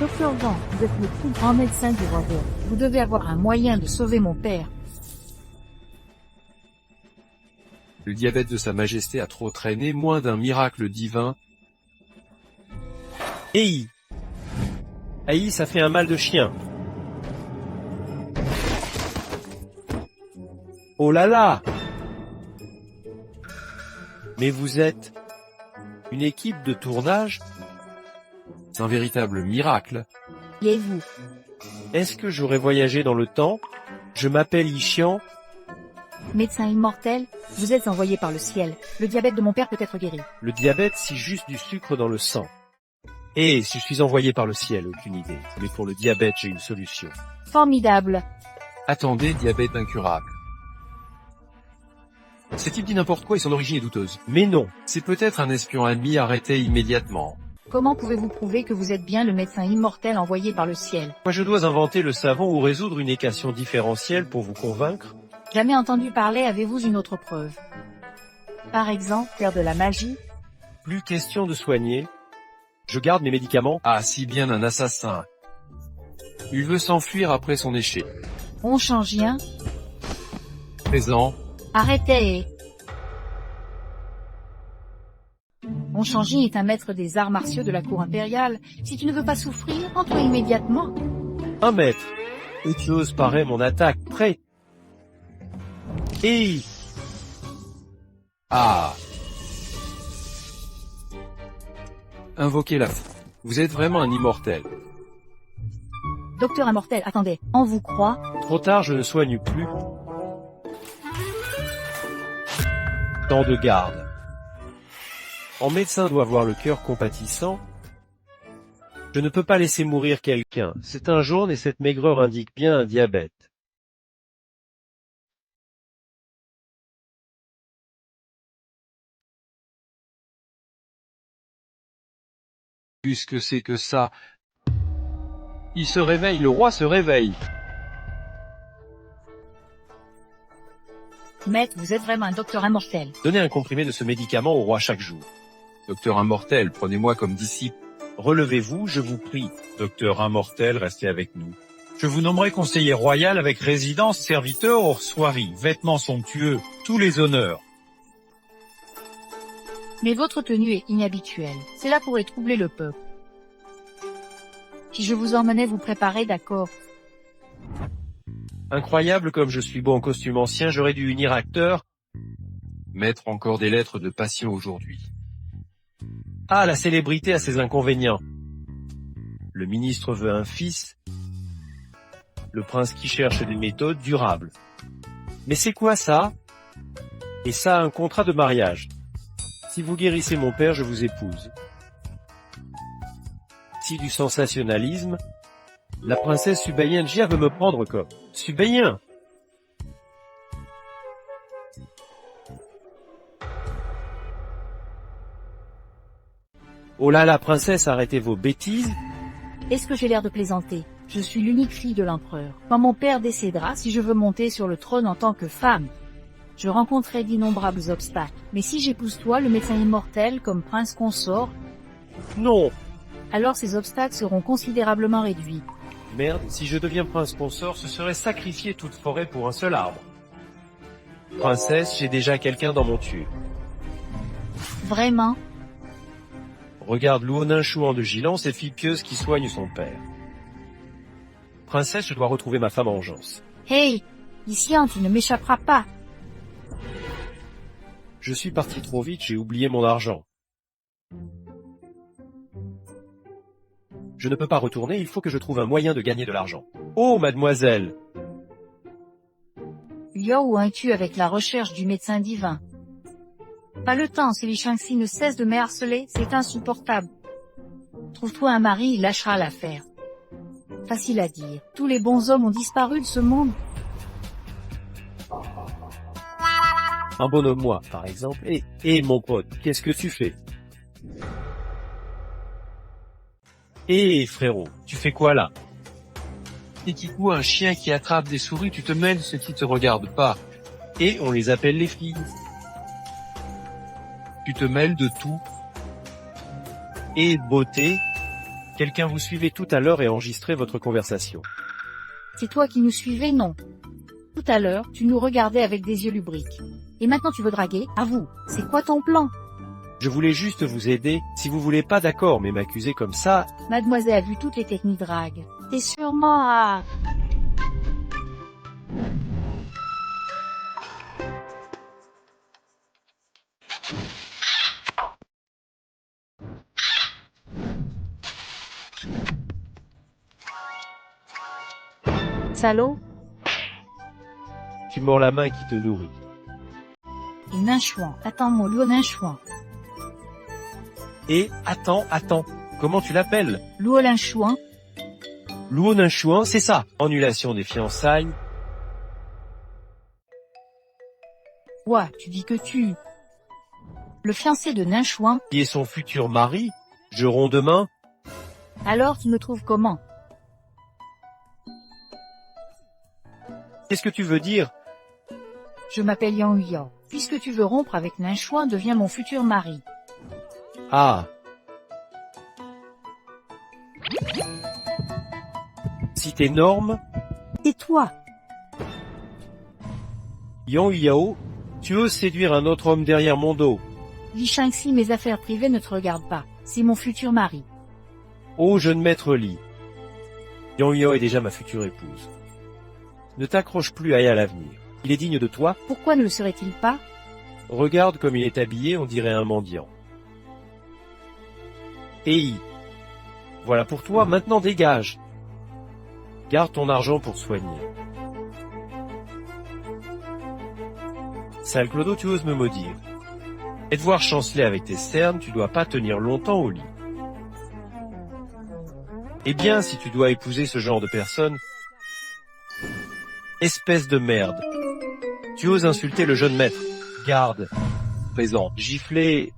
Docteur Jean, vous êtes le plus grand médecin du royaume. Vous devez avoir un moyen de sauver mon père. Le diabète de Sa Majesté a trop traîné, moins d'un miracle divin. Hey! Aïe, ça fait un mal de chien. Oh là là! Mais vous êtes une équipe de tournage? C'est un véritable miracle. Qui êtes-vous? Est-ce que j'aurais voyagé dans le temps? Je m'appelle Ishian. Médecin immortel, vous êtes envoyé par le ciel. Le diabète de mon père peut être guéri. Le diabète, c'est juste du sucre dans le sang. Et si je suis envoyé par le ciel, aucune idée. Mais pour le diabète, j'ai une solution. Formidable. Attendez, diabète incurable. Cet type dit n'importe quoi et son origine est douteuse. Mais non. C'est peut-être un espion ennemi, arrêté immédiatement. Comment pouvez-vous prouver que vous êtes bien le médecin immortel envoyé par le ciel? Moi, je dois inventer le savon ou résoudre une équation différentielle pour vous convaincre. Jamais entendu parler, avez-vous une autre preuve? Par exemple, faire de la magie? Plus question de soigner. Je garde mes médicaments. Ah, si bien un assassin. Il veut s'enfuir après son échec. On change rien? Présent. Arrêtez. Onchangin est un maître des arts martiaux de la cour impériale. Si tu ne veux pas souffrir, entre immédiatement. 1 mètre. Autre chose paraît mon attaque. Prêt. Et Ah. Invoquez la foi. Vous êtes vraiment un immortel. Docteur immortel, attendez, on vous croit? trop tard, je ne soigne plus. Temps de garde. En médecin doit avoir le cœur compatissant. Je ne peux pas laisser mourir quelqu'un. C'est un jaune et cette maigreur indique bien un diabète. Puisque c'est que ça. Il se réveille, le roi se réveille. Maître, vous êtes vraiment un docteur immortel. Donnez un comprimé de ce médicament au roi chaque jour. Docteur immortel, prenez-moi comme disciple. Relevez-vous, je vous prie. Docteur immortel, restez avec nous. Je vous nommerai conseiller royal avec résidence, serviteur hors soierie, vêtements somptueux, tous les honneurs. Mais votre tenue est inhabituelle. Cela pourrait troubler le peuple. Si je vous emmenais vous préparer, d'accord. Incroyable comme je suis beau en costume ancien, j'aurais dû unir acteur. Mettre encore des lettres de passion aujourd'hui. Ah, la célébrité a ses inconvénients. Le ministre veut un fils. Le prince qui cherche des méthodes durables. Mais c'est quoi ça? Et ça, un contrat de mariage. Si vous guérissez mon père, je vous épouse. Si du sensationnalisme, la princesse Subayen Jia veut me prendre comme Subayen. Oh là là, princesse, arrêtez vos bêtises. Est-ce que j'ai l'air de plaisanter? Je suis l'unique fille de l'empereur. Quand mon père décédera, si je veux monter sur le trône en tant que femme, je rencontrerai d'innombrables obstacles. Mais si j'épouse toi, le médecin immortel, comme prince consort, Non. alors ces obstacles seront considérablement réduits. Merde, si je deviens prince consort, ce serait sacrifier toute forêt pour un seul arbre. Princesse, j'ai déjà quelqu'un dans mon tube. Vraiment? Regarde Luonin Chouan de Gilan, cette fille pieuse qui soigne son père. Princesse, je dois retrouver ma femme en vengeance. Hey, Ishian, tu ne m'échapperas pas. Je suis parti trop vite, j'ai oublié mon argent. Je ne peux pas retourner, il faut que je trouve un moyen de gagner de l'argent. Oh, mademoiselle! Liao inquiet avec la recherche du médecin divin. Pas le temps, si Li Shangxi ne cesse de me harceler, c'est insupportable. Trouve-toi un mari, il lâchera l'affaire. Facile à dire. Tous les bons hommes ont disparu de ce monde. Un bonhomme moi, par exemple. Et mon pote, qu'est-ce que tu fais? Eh frérot, tu fais quoi là? Et qui ou un chien qui attrape des souris, tu te mêles ce qui te regarde pas. Et on les appelle les filles. Tu te mêles de tout. Et beauté. Quelqu'un vous suivait tout à l'heure et enregistrait votre conversation. C'est toi qui nous suivais, non? Tout à l'heure, tu nous regardais avec des yeux lubriques. Et maintenant tu veux draguer? Avoue, c'est quoi ton plan? Je voulais juste vous aider, si vous voulez pas d'accord, mais m'accuser comme ça, Mademoiselle a vu toutes les techniques drague. T'es sûrement à... Salaud? tu mords la main qui te nourrit. Et Ninchouan, attends-moi, Luo Ninchouan. Et, attends, comment tu l'appelles? Luo Ninchouan, Luo Ninchouan, c'est ça. Annulation des fiançailles. ouais, tu dis que tu... Le fiancé de Ninchouan, Qui est son futur mari, Geron demain. alors tu me trouves comment? Qu'est-ce que tu veux dire? Je m'appelle Yang Huyao. Puisque tu veux rompre avec Ninchouan, deviens mon futur mari. Ah. Si tes normes, Et toi? Yang Yao, tu oses séduire un autre homme derrière mon dos. Li Shangxi, mes affaires privées ne te regardent pas. C'est mon futur mari. Oh, jeune maître Li. Yang Yao est déjà ma future épouse. Ne t'accroche plus à l'avenir. Il est digne de toi. Pourquoi ne le serait-il pas? Regarde comme il est habillé, on dirait un mendiant. Ei. Voilà pour toi, maintenant dégage. Garde ton argent pour soigner. Sale Clodo, tu oses me maudire. Et te voir chanceler avec tes cernes, tu dois pas tenir longtemps au lit. Eh bien, si tu dois épouser ce genre de personne... Espèce de merde. Tu oses insulter le jeune maître. Garde. Présent. Gifler.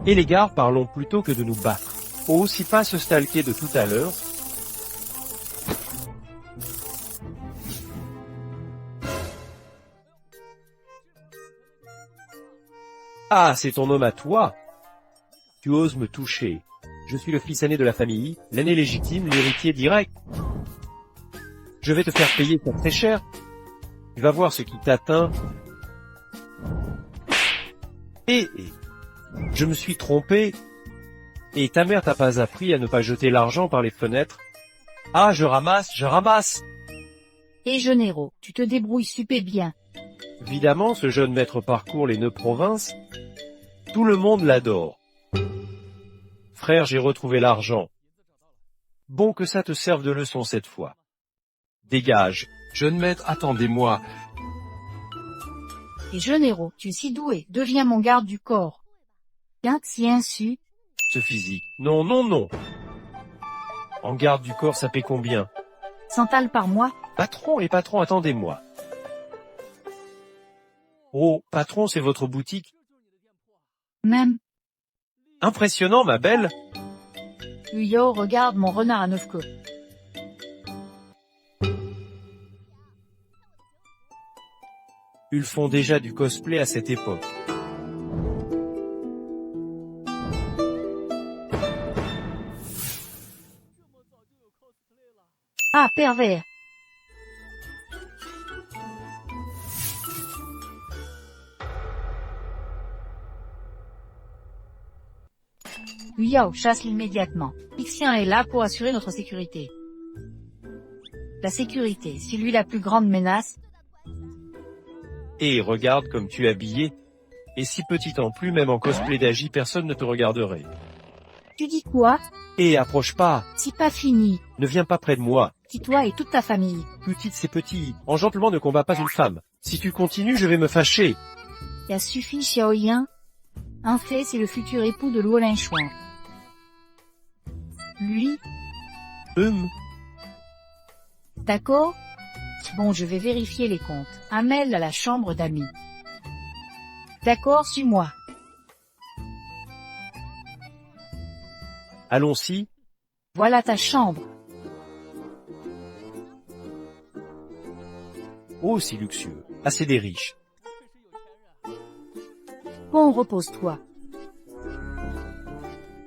Et les gars, parlons plutôt que de nous battre. Aussi pas se stalker de tout à l'heure. Ah, c'est ton homme à toi. Tu oses me toucher. Je suis le fils aîné de la famille, l'aîné légitime, l'héritier direct. Je vais te faire payer ça très cher. Tu vas voir ce qui t'atteint. Et je me suis trompé. Et ta mère t'a pas appris à ne pas jeter l'argent par les fenêtres. Ah, je ramasse. Et Genero, tu te débrouilles super bien. Évidemment, ce jeune maître parcourt les 9 provinces. Tout le monde l'adore. Frère, j'ai retrouvé l'argent. Bon que ça te serve de leçon cette fois. Dégage. Jeune maître, attendez-moi. Et Genero, tu es si doué, deviens mon garde du corps. Bien si insu, Ce physique. Non. En garde du corps, ça paie combien? 100 tals par mois, Patron, attendez-moi. Oh, patron, c'est votre boutique? même. Impressionnant, ma belle. Huyao, regarde mon renard à 9 queues. Ils font déjà du cosplay à cette époque. Ah, pervers. Huyao, chasse immédiatement. Ixien est là pour assurer notre sécurité. La sécurité, c'est lui la plus grande menace. Et regarde comme tu es habillé. Et si petite en plus, même en cosplay d'Agi, personne ne te regarderait. Tu dis quoi? Et approche pas. C'est pas fini. Ne viens pas près de moi. Si toi et toute ta famille. Petite, c'est petit. En gentleman ne combat pas une femme. Si tu continues, je vais me fâcher. Y a suffi, Xiaoyan. En fait, c'est le futur époux de Luo Linchuan. Lui, d'accord? Bon, je vais vérifier les comptes. Amel à la chambre d'amis. D'accord, suis-moi. Allons-y. Voilà ta chambre. Oh, si luxueux. Assez des riches. Bon, repose-toi.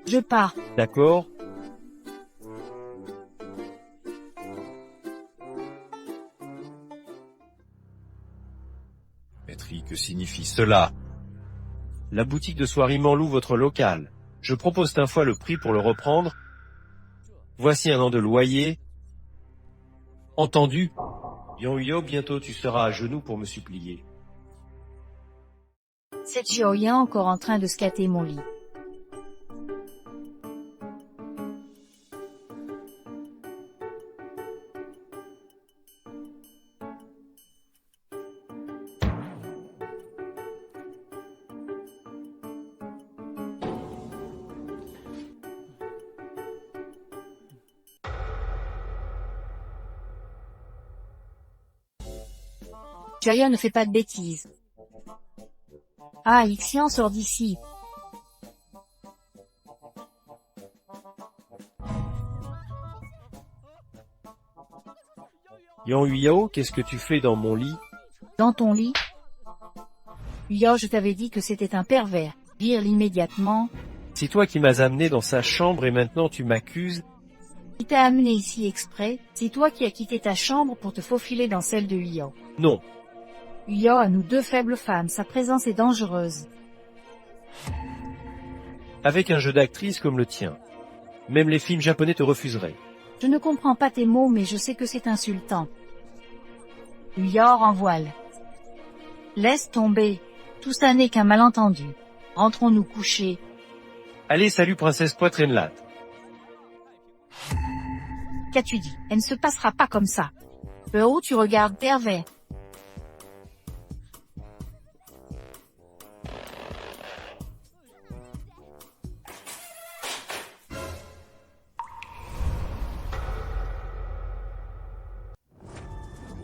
Je pars. D'accord? Maîtri, que signifie cela? La boutique de soierie loue votre local. Je propose d'un fois le prix pour le reprendre. Voici 1 an de loyer. Entendu? Yang, bientôt tu seras à genoux pour me supplier. C'est Joyen encore en train de squatter mon lit. Joyen ne fait pas de bêtises. Ah, Ixian sort d'ici. Yang, qu'est-ce que tu fais dans mon lit? Dans ton lit? Yo, je t'avais dit que c'était un pervers. Vire-le immédiatement. C'est toi qui m'as amené dans sa chambre et maintenant tu m'accuses? Qui t'a amené ici exprès? C'est toi qui as quitté ta chambre pour te faufiler dans celle de Yo. Non. Yo a nous 2 faibles femmes, sa présence est dangereuse. Avec un jeu d'actrice comme le tien, même les films japonais te refuseraient. Je ne comprends pas tes mots, mais je sais que c'est insultant. Yor en voile. Laisse tomber. Tout ça n'est qu'un malentendu. Rentrons nous coucher. Allez, salut princesse poitrine latte. Qu'as-tu dit? Elle ne se passera pas comme ça. Haut, tu regardes pervers.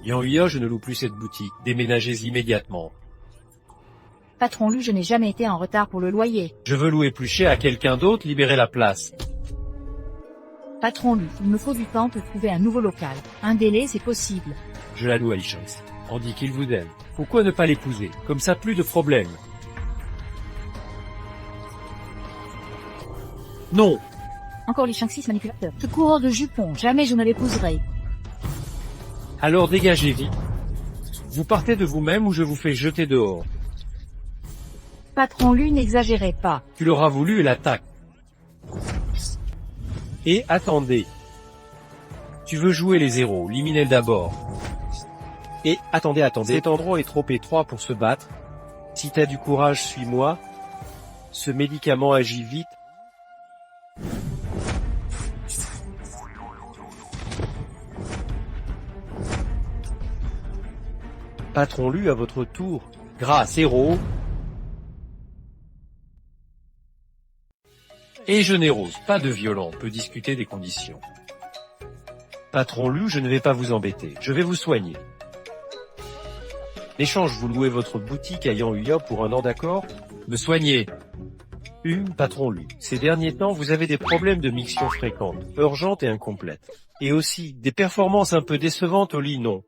Yang, je ne loue plus cette boutique. Déménagez immédiatement. Patron Lu, je n'ai jamais été en retard pour le loyer. Je veux louer plus cher à quelqu'un d'autre, libérer la place. Patron Lu, il me faut du temps pour trouver un nouveau local. Un délai, c'est possible. Je la loue à Li-Shang-Si. On dit qu'il vous aime. Pourquoi ne pas l'épouser? Comme ça, plus de problèmes. Non. Encore les Shang-Si manipulateurs. Ce coureur de jupons, jamais je ne l'épouserai. Alors dégagez vite. Vous partez de vous-même ou je vous fais jeter dehors. Patron Lu, n'exagérez pas. Tu l'auras voulu et l'attaque. Et attendez. Tu veux jouer les héros, Liminel d'abord. Et attendez. Cet endroit est trop étroit pour se battre. Si t'as du courage, suis-moi. Ce médicament agit vite. Patron Lu à votre tour. Grâce, héros. Et je n'érose pas de violent, on peut discuter des conditions. Patron Lu, je ne vais pas vous embêter, je vais vous soigner. L'échange, vous louez votre boutique à Yang pour 1 an, d'accord? Me soigner. Patron Lu, ces derniers temps, vous avez des problèmes de miction fréquentes, urgentes et incomplètes. Et aussi, des performances un peu décevantes au lit, non.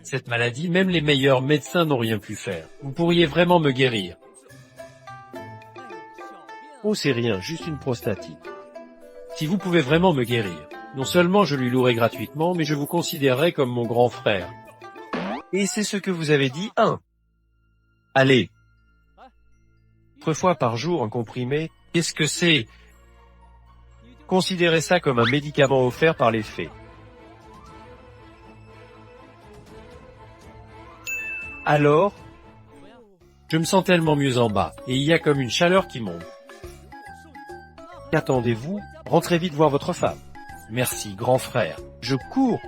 Cette maladie, même les meilleurs médecins n'ont rien pu faire. Vous pourriez vraiment me guérir. Oh, c'est rien, juste une prostatite. Si vous pouvez vraiment me guérir, non seulement je lui louerai gratuitement, mais je vous considérerai comme mon grand frère. Et c'est ce que vous avez dit, Allez. 3 fois par jour, un comprimé, qu'est-ce que c'est? Considérez ça comme un médicament offert par les fées. Alors, je me sens tellement mieux en bas, et il y a comme une chaleur qui monte. Qu'attendez-vous? Rentrez vite voir votre femme. Merci, grand frère. Je cours.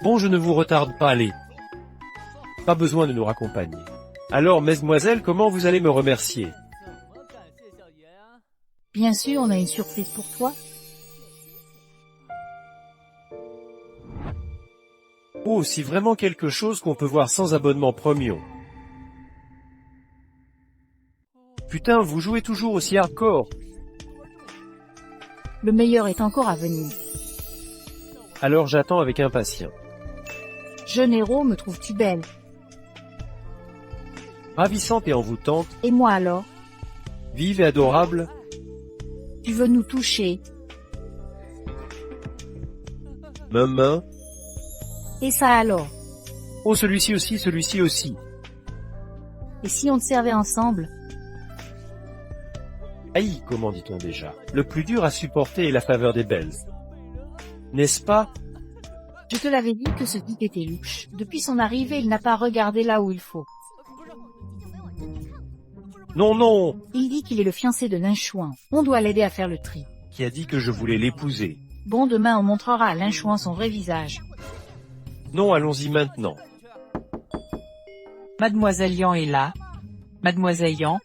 Bon, je ne vous retarde pas, allez. Pas besoin de nous raccompagner. Alors, mesdemoiselles, comment vous allez me remercier? Bien sûr, on a une surprise pour toi. Oh, c'est vraiment quelque chose qu'on peut voir sans abonnement premium. Putain, vous jouez toujours aussi hardcore. Le meilleur est encore à venir. Alors j'attends avec impatience. Jeune héros, me trouves-tu belle? Ravissante et envoûtante, Et moi alors? Vive et adorable. Tu veux nous toucher, Main. et ça alors? Oh, celui-ci aussi, celui-ci aussi. Et si on te servait ensemble? Aïe, comment dit-on déjà? Le plus dur à supporter est la faveur des belles. N'est-ce pas? Je te l'avais dit que ce type était louche. Depuis son arrivée, il n'a pas regardé là où il faut. Non, non. Il dit qu'il est le fiancé de Linchouan. On doit l'aider à faire le tri. Qui a dit que je voulais l'épouser? Bon, demain on montrera à Linchouan son vrai visage. Non, allons-y maintenant. Mademoiselle Yan est là. Mademoiselle Yan.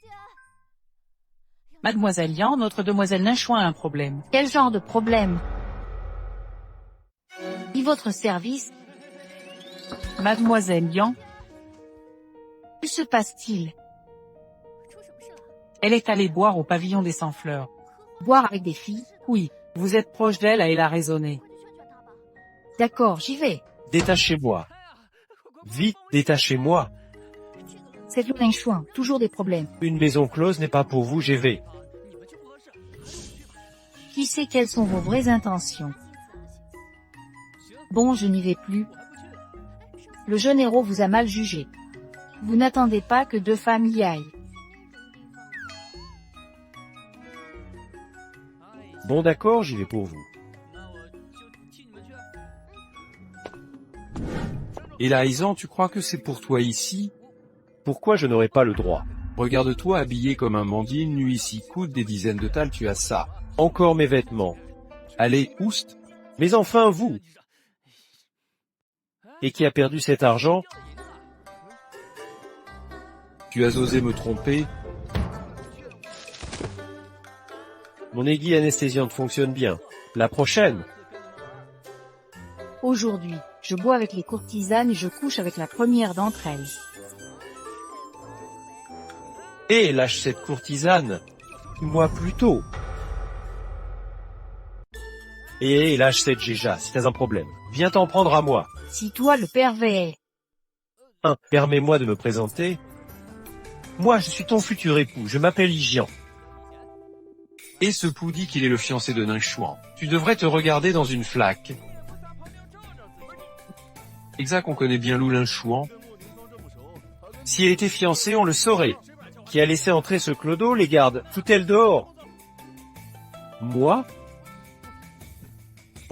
Mademoiselle Yan, notre demoiselle Linchouan a un problème. Quel genre de problème? Dit votre service? Mademoiselle Yan, Que se passe-t-il? elle est allée boire au pavillon des Sans-Fleurs. Boire avec des filles? Oui, vous êtes proche d'elle, elle a raisonné. D'accord, j'y vais. Détachez-moi. Vite, détachez-moi. C'est le Linchouan, toujours des problèmes. Une maison close n'est pas pour vous, j'y vais. Qui sait quelles sont vos vraies intentions? Bon, je n'y vais plus. Le jeune héros vous a mal jugé. Vous n'attendez pas que deux femmes y aillent. Bon d'accord, j'y vais pour vous. Et là, Aisan, tu crois que c'est pour toi ici? Pourquoi je n'aurais pas le droit? Regarde-toi habillé comme un mendier, nu ici, coûte des dizaines de thalles, tu as ça. Encore mes vêtements. Allez, oust. Mais enfin vous! Et qui a perdu cet argent? Tu as osé me tromper? Mon aiguille anesthésiante fonctionne bien. La prochaine! Aujourd'hui, je bois avec les courtisanes et je couche avec la première d'entre elles. Hé, lâche cette courtisane! Moi plutôt! Hé, lâche cette Géja, si t'as un problème. Viens t'en prendre à moi. Si toi le pervers, Permets-moi de me présenter. Moi, je suis ton futur époux, je m'appelle Hygian. Et ce pou dit qu'il est le fiancé de Linchouan. Tu devrais te regarder dans une flaque. Exact, on connaît bien Lou Linchouan. Si elle était fiancée, on le saurait. Qui a laissé entrer ce clodo, les gardes, fout-elle dehors? Moi?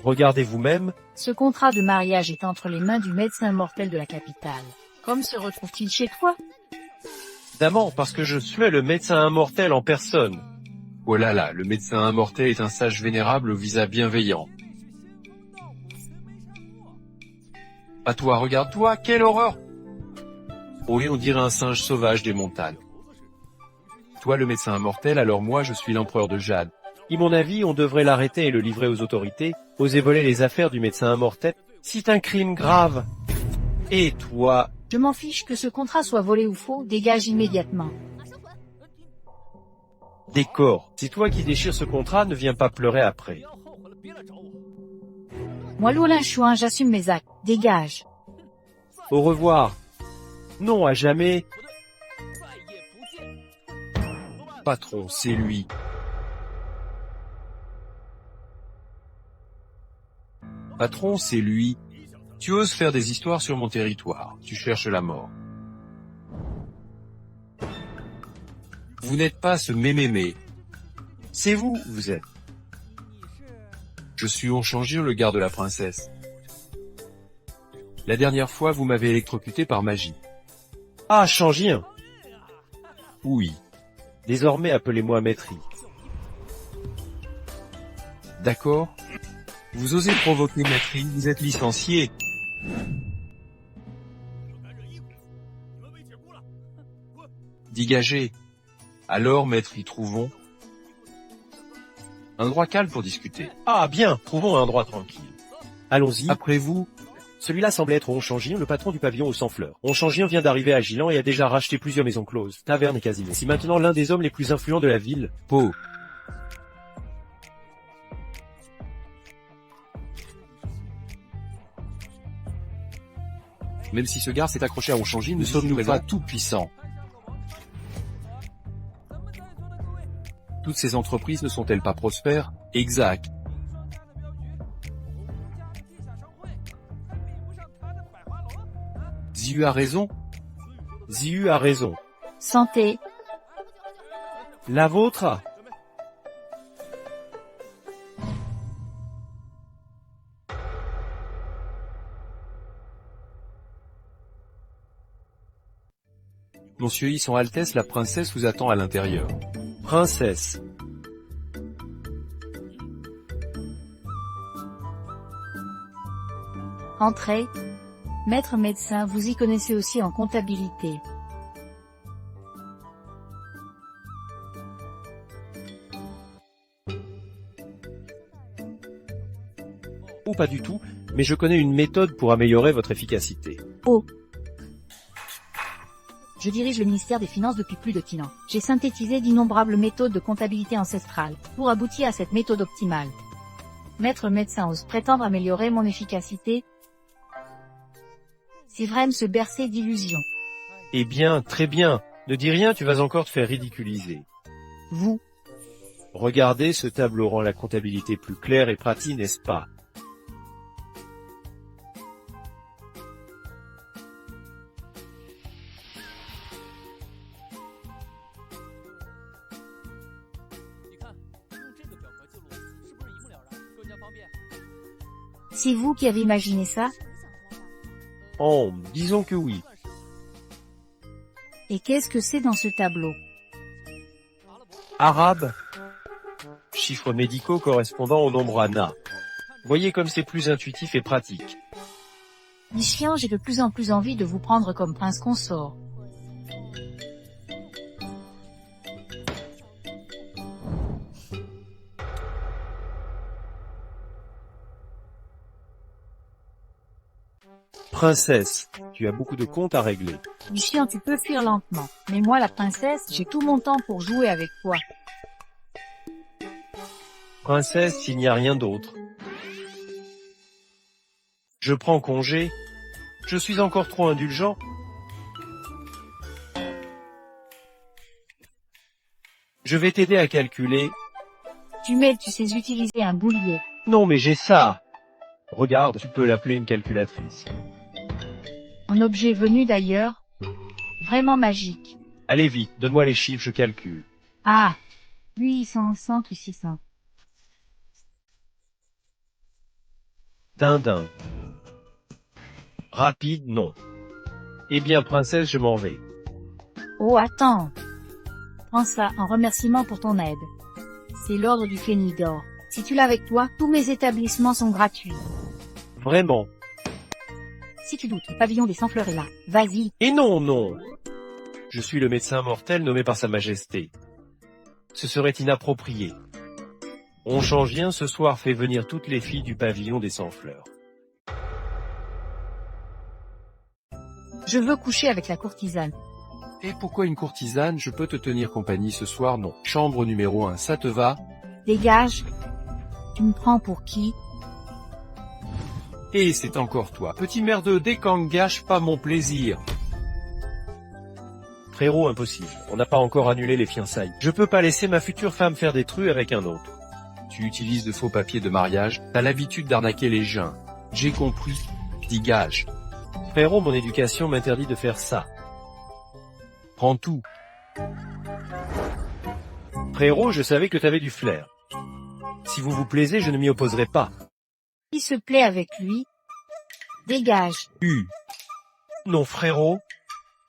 Regardez vous-même. ce contrat de mariage est entre les mains du médecin mortel de la capitale. Comme se retrouve-t-il chez toi? Évidemment, parce que je suis le médecin immortel en personne. Oh là là, le médecin immortel est un sage vénérable au visage bienveillant. À toi, regarde-toi, quelle horreur! Oui, on dirait un singe sauvage des montagnes. Toi le médecin immortel, alors moi je suis l'empereur de Jade. À mon avis, on devrait l'arrêter et le livrer aux autorités. Oser voler les affaires du médecin immortel, c'est un crime grave. Et toi? Je m'en fiche que ce contrat soit volé ou faux, dégage immédiatement. Décor. C'est toi qui déchires ce contrat, ne viens pas pleurer après. Moi Loulin Chouin, j'assume mes actes, dégage. Au revoir. Non, à jamais. Patron, c'est lui. Patron, c'est lui. Tu oses faire des histoires sur mon territoire. Tu cherches la mort. Vous n'êtes pas ce mémémé. C'est vous, vous êtes. Je suis Onchangir, le garde de la princesse. La dernière fois, vous m'avez électrocuté par magie. Ah, Changien. Oui. Désormais, appelez-moi Maîtri. D'accord. Vous osez provoquer Maîtri, vous êtes licencié. Dégagez. Alors, Maîtri, trouvons un endroit calme pour discuter. Ah, bien, trouvons un endroit tranquille. Allons-y. Après vous, Celui-là semble être Onchangien, le patron du pavillon aux 100 fleurs. Onchangien vient d'arriver à Gilan et a déjà racheté plusieurs maisons closes, tavernes et casinos. C'est maintenant l'un des hommes les plus influents de la ville. Po. Même si ce gars s'est accroché à Onchangir, ne sommes-nous pas tout puissants? Toutes ces entreprises ne sont-elles pas prospères? Exact. Ziyu a raison? Ziyu a raison. Santé. La vôtre? Monsieur Son Altesse la princesse vous attend à l'intérieur. Princesse. Entrez. Maître médecin, vous y connaissez aussi en comptabilité. Ou pas du tout, mais je connais une méthode pour améliorer votre efficacité. Oh. Je dirige le ministère des Finances depuis plus de 10 ans. J'ai synthétisé d'innombrables méthodes de comptabilité ancestrale, pour aboutir à cette méthode optimale. Maître médecin ose prétendre améliorer mon efficacité. C'est vrai se bercer d'illusions. Eh bien, très bien. Ne dis rien, tu vas encore te faire ridiculiser. Vous, Regardez, ce tableau rend la comptabilité plus claire et pratique, n'est-ce pas? c'est vous qui avez imaginé ça? Oh, disons que oui. Et qu'est-ce que c'est dans ce tableau? Arabe. Chiffres médicaux correspondant au nombre ANA. Voyez comme c'est plus intuitif et pratique. Michian, j'ai de plus en plus envie de vous prendre comme prince consort. Princesse, tu as beaucoup de comptes à régler. Michian, tu peux fuir lentement. Mais moi, la princesse, j'ai tout mon temps pour jouer avec toi. Princesse, s'il n'y a rien d'autre. Je prends congé. Je suis encore trop indulgent. Je vais t'aider à calculer. Tu sais utiliser un boulier. Non mais j'ai ça. Regarde, tu peux l'appeler une calculatrice. Un objet venu d'ailleurs. Vraiment magique. Allez vite, donne-moi les chiffres, je calcule. Ah 800, 100 plus 600. Dindin. Rapide, non. Eh bien, princesse, je m'en vais. Oh, attends. Prends ça en remerciement pour ton aide. C'est l'ordre du Phénidor. Si tu l'as avec toi, tous mes établissements sont gratuits. Vraiment. Si tu doutes, le pavillon des 100 fleurs est là. Vas-y. Et non, non. Je suis le médecin mortel nommé par Sa Majesté. Ce serait inapproprié. On change rien, ce soir fait venir toutes les filles du pavillon des 100 fleurs. Je veux coucher avec la courtisane. Et pourquoi une courtisane? Je peux te tenir compagnie ce soir, non. Chambre numéro 1, ça te va? Dégage. Tu me prends pour qui? Et c'est encore toi, petit merdeux, dès qu'on gâche pas mon plaisir. Frérot, impossible. On n'a pas encore annulé les fiançailles. Je peux pas laisser ma future femme faire des trucs avec un autre. Tu utilises de faux papiers de mariage, t'as l'habitude d'arnaquer les gens. J'ai compris. Dégage. Frérot, mon éducation m'interdit de faire ça. Prends tout. Frérot, je savais que t'avais du flair. Si vous vous plaisez, je ne m'y opposerai pas. Qui se plaît avec lui? Dégage. Non, frérot.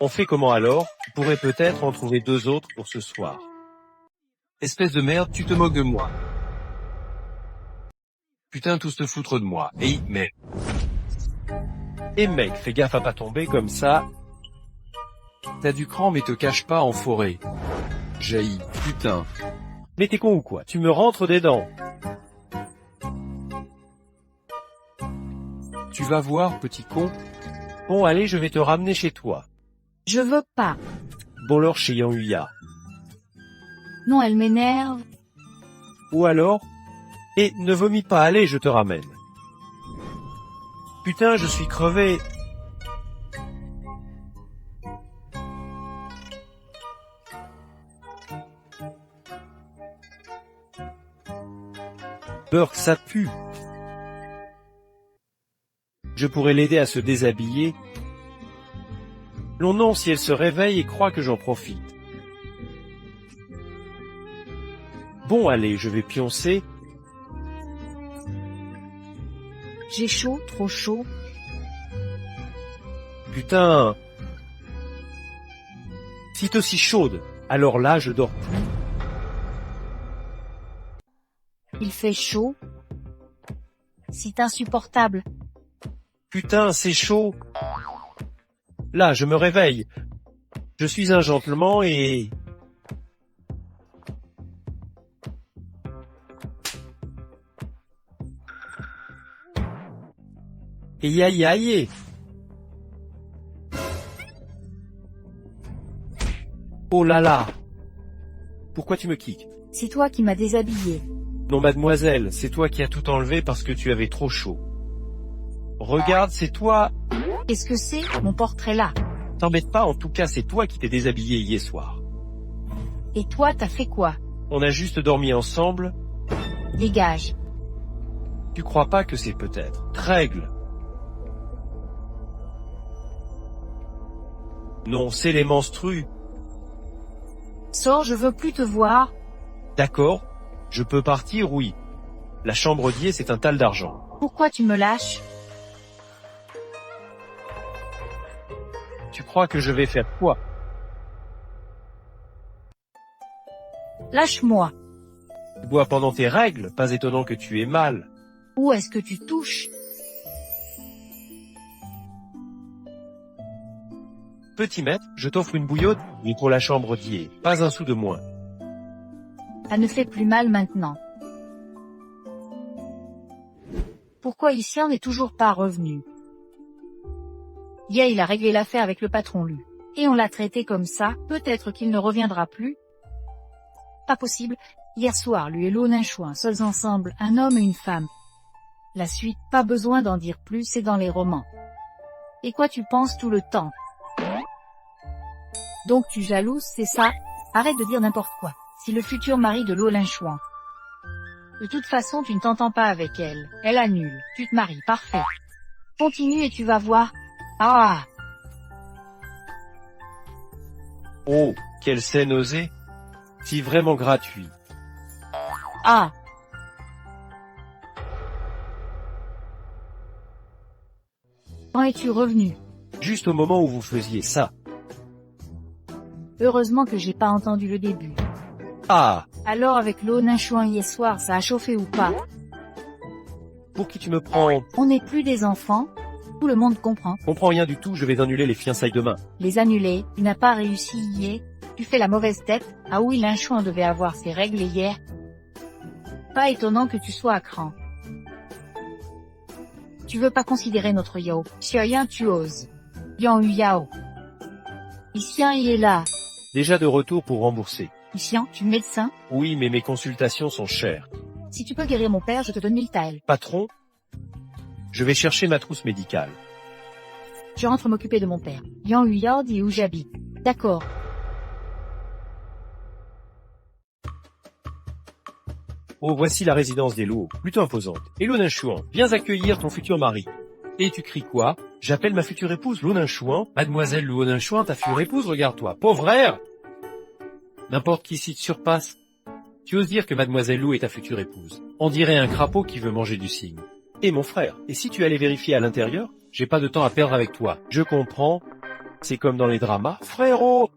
On fait comment alors? Tu pourrais peut-être en trouver 2 autres pour ce soir. Espèce de merde, tu te moques de moi. Putain, tous te foutre de moi. Hey, mais... Et mec, fais gaffe à pas tomber comme ça. T'as du cran mais te cache pas en forêt. Jaillit, putain. Mais t'es con ou quoi? Tu me rentres des dents. Tu vas voir, petit con. Bon, allez, je vais te ramener chez toi. Je veux pas. Bon alors chez Yang Huya. Non, elle m'énerve. Ou alors... Et ne vomis pas, allez, je te ramène. Putain, je suis crevé. Burke, ça pue. Je pourrais l'aider à se déshabiller. Non, si elle se réveille et croit que j'en profite. Bon, allez, je vais pioncer. J'ai chaud, trop chaud. Putain. Si t'es aussi chaude, alors là, je dors plus. Il fait chaud. C'est insupportable. Putain, c'est chaud. Là, je me réveille. Je suis un gentleman et... Et aïe. Oh là là. Pourquoi tu me kicks? C'est toi qui m'as déshabillé. Non, mademoiselle, c'est toi qui as tout enlevé parce que tu avais trop chaud. Regarde, c'est toi. Qu'est-ce que c'est, mon portrait là? T'embête pas, en tout cas, c'est toi qui t'es déshabillé hier soir. Et toi, t'as fait quoi? On a juste dormi ensemble. Dégage. Tu crois pas que c'est peut-être règle? Non, c'est les menstrues. Sors, je veux plus te voir. D'accord. Je peux partir, oui. La chambre d'Ié, c'est un tal d'argent. Pourquoi tu me lâches? Tu crois que je vais faire quoi? Lâche-moi. Tu bois pendant tes règles, pas étonnant que tu aies mal. Où est-ce que tu touches? Petit maître, je t'offre une bouillotte, mais pour la chambre d'Ié, pas un sou de moins. Ça ne fait plus mal maintenant. Pourquoi ici on n'est toujours pas revenu? Il a réglé l'affaire avec le patron Lu. Et on l'a traité comme ça, peut-être qu'il ne reviendra plus. Pas possible. Hier soir, lui et Lo Ninchouin, seuls ensemble, un homme et une femme. La suite, pas besoin d'en dire plus, c'est dans les romans. Et quoi tu penses tout le temps? Donc tu jalouses, c'est ça? Arrête de dire n'importe quoi. C'est le futur mari de Lo Ninchouin. De toute façon, tu ne t'entends pas avec elle. Elle annule. Tu te maries, parfait. Continue et tu vas voir. Ah! Oh, quelle scène osée! Si vraiment gratuit. Ah! Quand es-tu revenu? Juste au moment où vous faisiez ça. Heureusement que j'ai pas entendu le début. Ah! Alors avec Lo Ninchouin hier soir, ça a chauffé ou pas? Pour qui tu me prends? On n'est plus des enfants. Tout le monde comprend. Comprends rien du tout, je vais annuler les fiançailles demain. Les annuler, tu n'as pas réussi hier. Tu fais la mauvaise tête. Ah oui, Linchouin devait avoir ses règles hier. Pas étonnant que tu sois à cran. Tu veux pas considérer notre Yao. Xiaoyan, tu oses. Yang Yu Yao. Xian, il est là. Déjà de retour pour rembourser. Xian, tu es médecin? Oui, mais mes consultations sont chères. Si tu peux guérir mon père, je te donne 1000 taels. Patron? Je vais chercher ma trousse médicale. Je rentre m'occuper de mon père. Yang Yu Yao dit où j'habite. D'accord. Oh, voici la résidence des Luo, plutôt imposante. Et Lo Ninchouan, viens accueillir ton futur mari. Et tu cries quoi? J'appelle ma future épouse, Lo Ninchouan. Mademoiselle Lo Ninchouin, ta future épouse, regarde-toi. Pauvre air! N'importe qui ici te surpasse. Tu oses dire que Mademoiselle Lou est ta future épouse. On dirait un crapaud qui veut manger du cygne. Et mon frère, et si tu allais vérifier à l'intérieur? J'ai pas de temps à perdre avec toi. Je comprends. C'est comme dans les dramas. Frérot!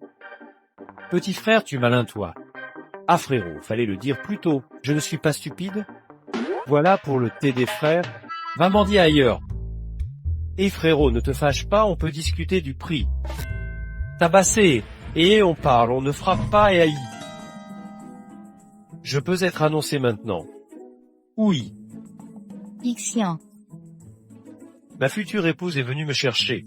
Petit frère, tu malin toi. Ah frérot, fallait le dire plus tôt. Je ne suis pas stupide. Voilà pour le thé des frères. Va mendier ailleurs. Et frérot, ne te fâche pas, on peut discuter du prix. Tabasser. Et on parle, on ne frappe pas et haït. Je peux être annoncé maintenant. Oui. Xian. Ma future épouse est venue me chercher.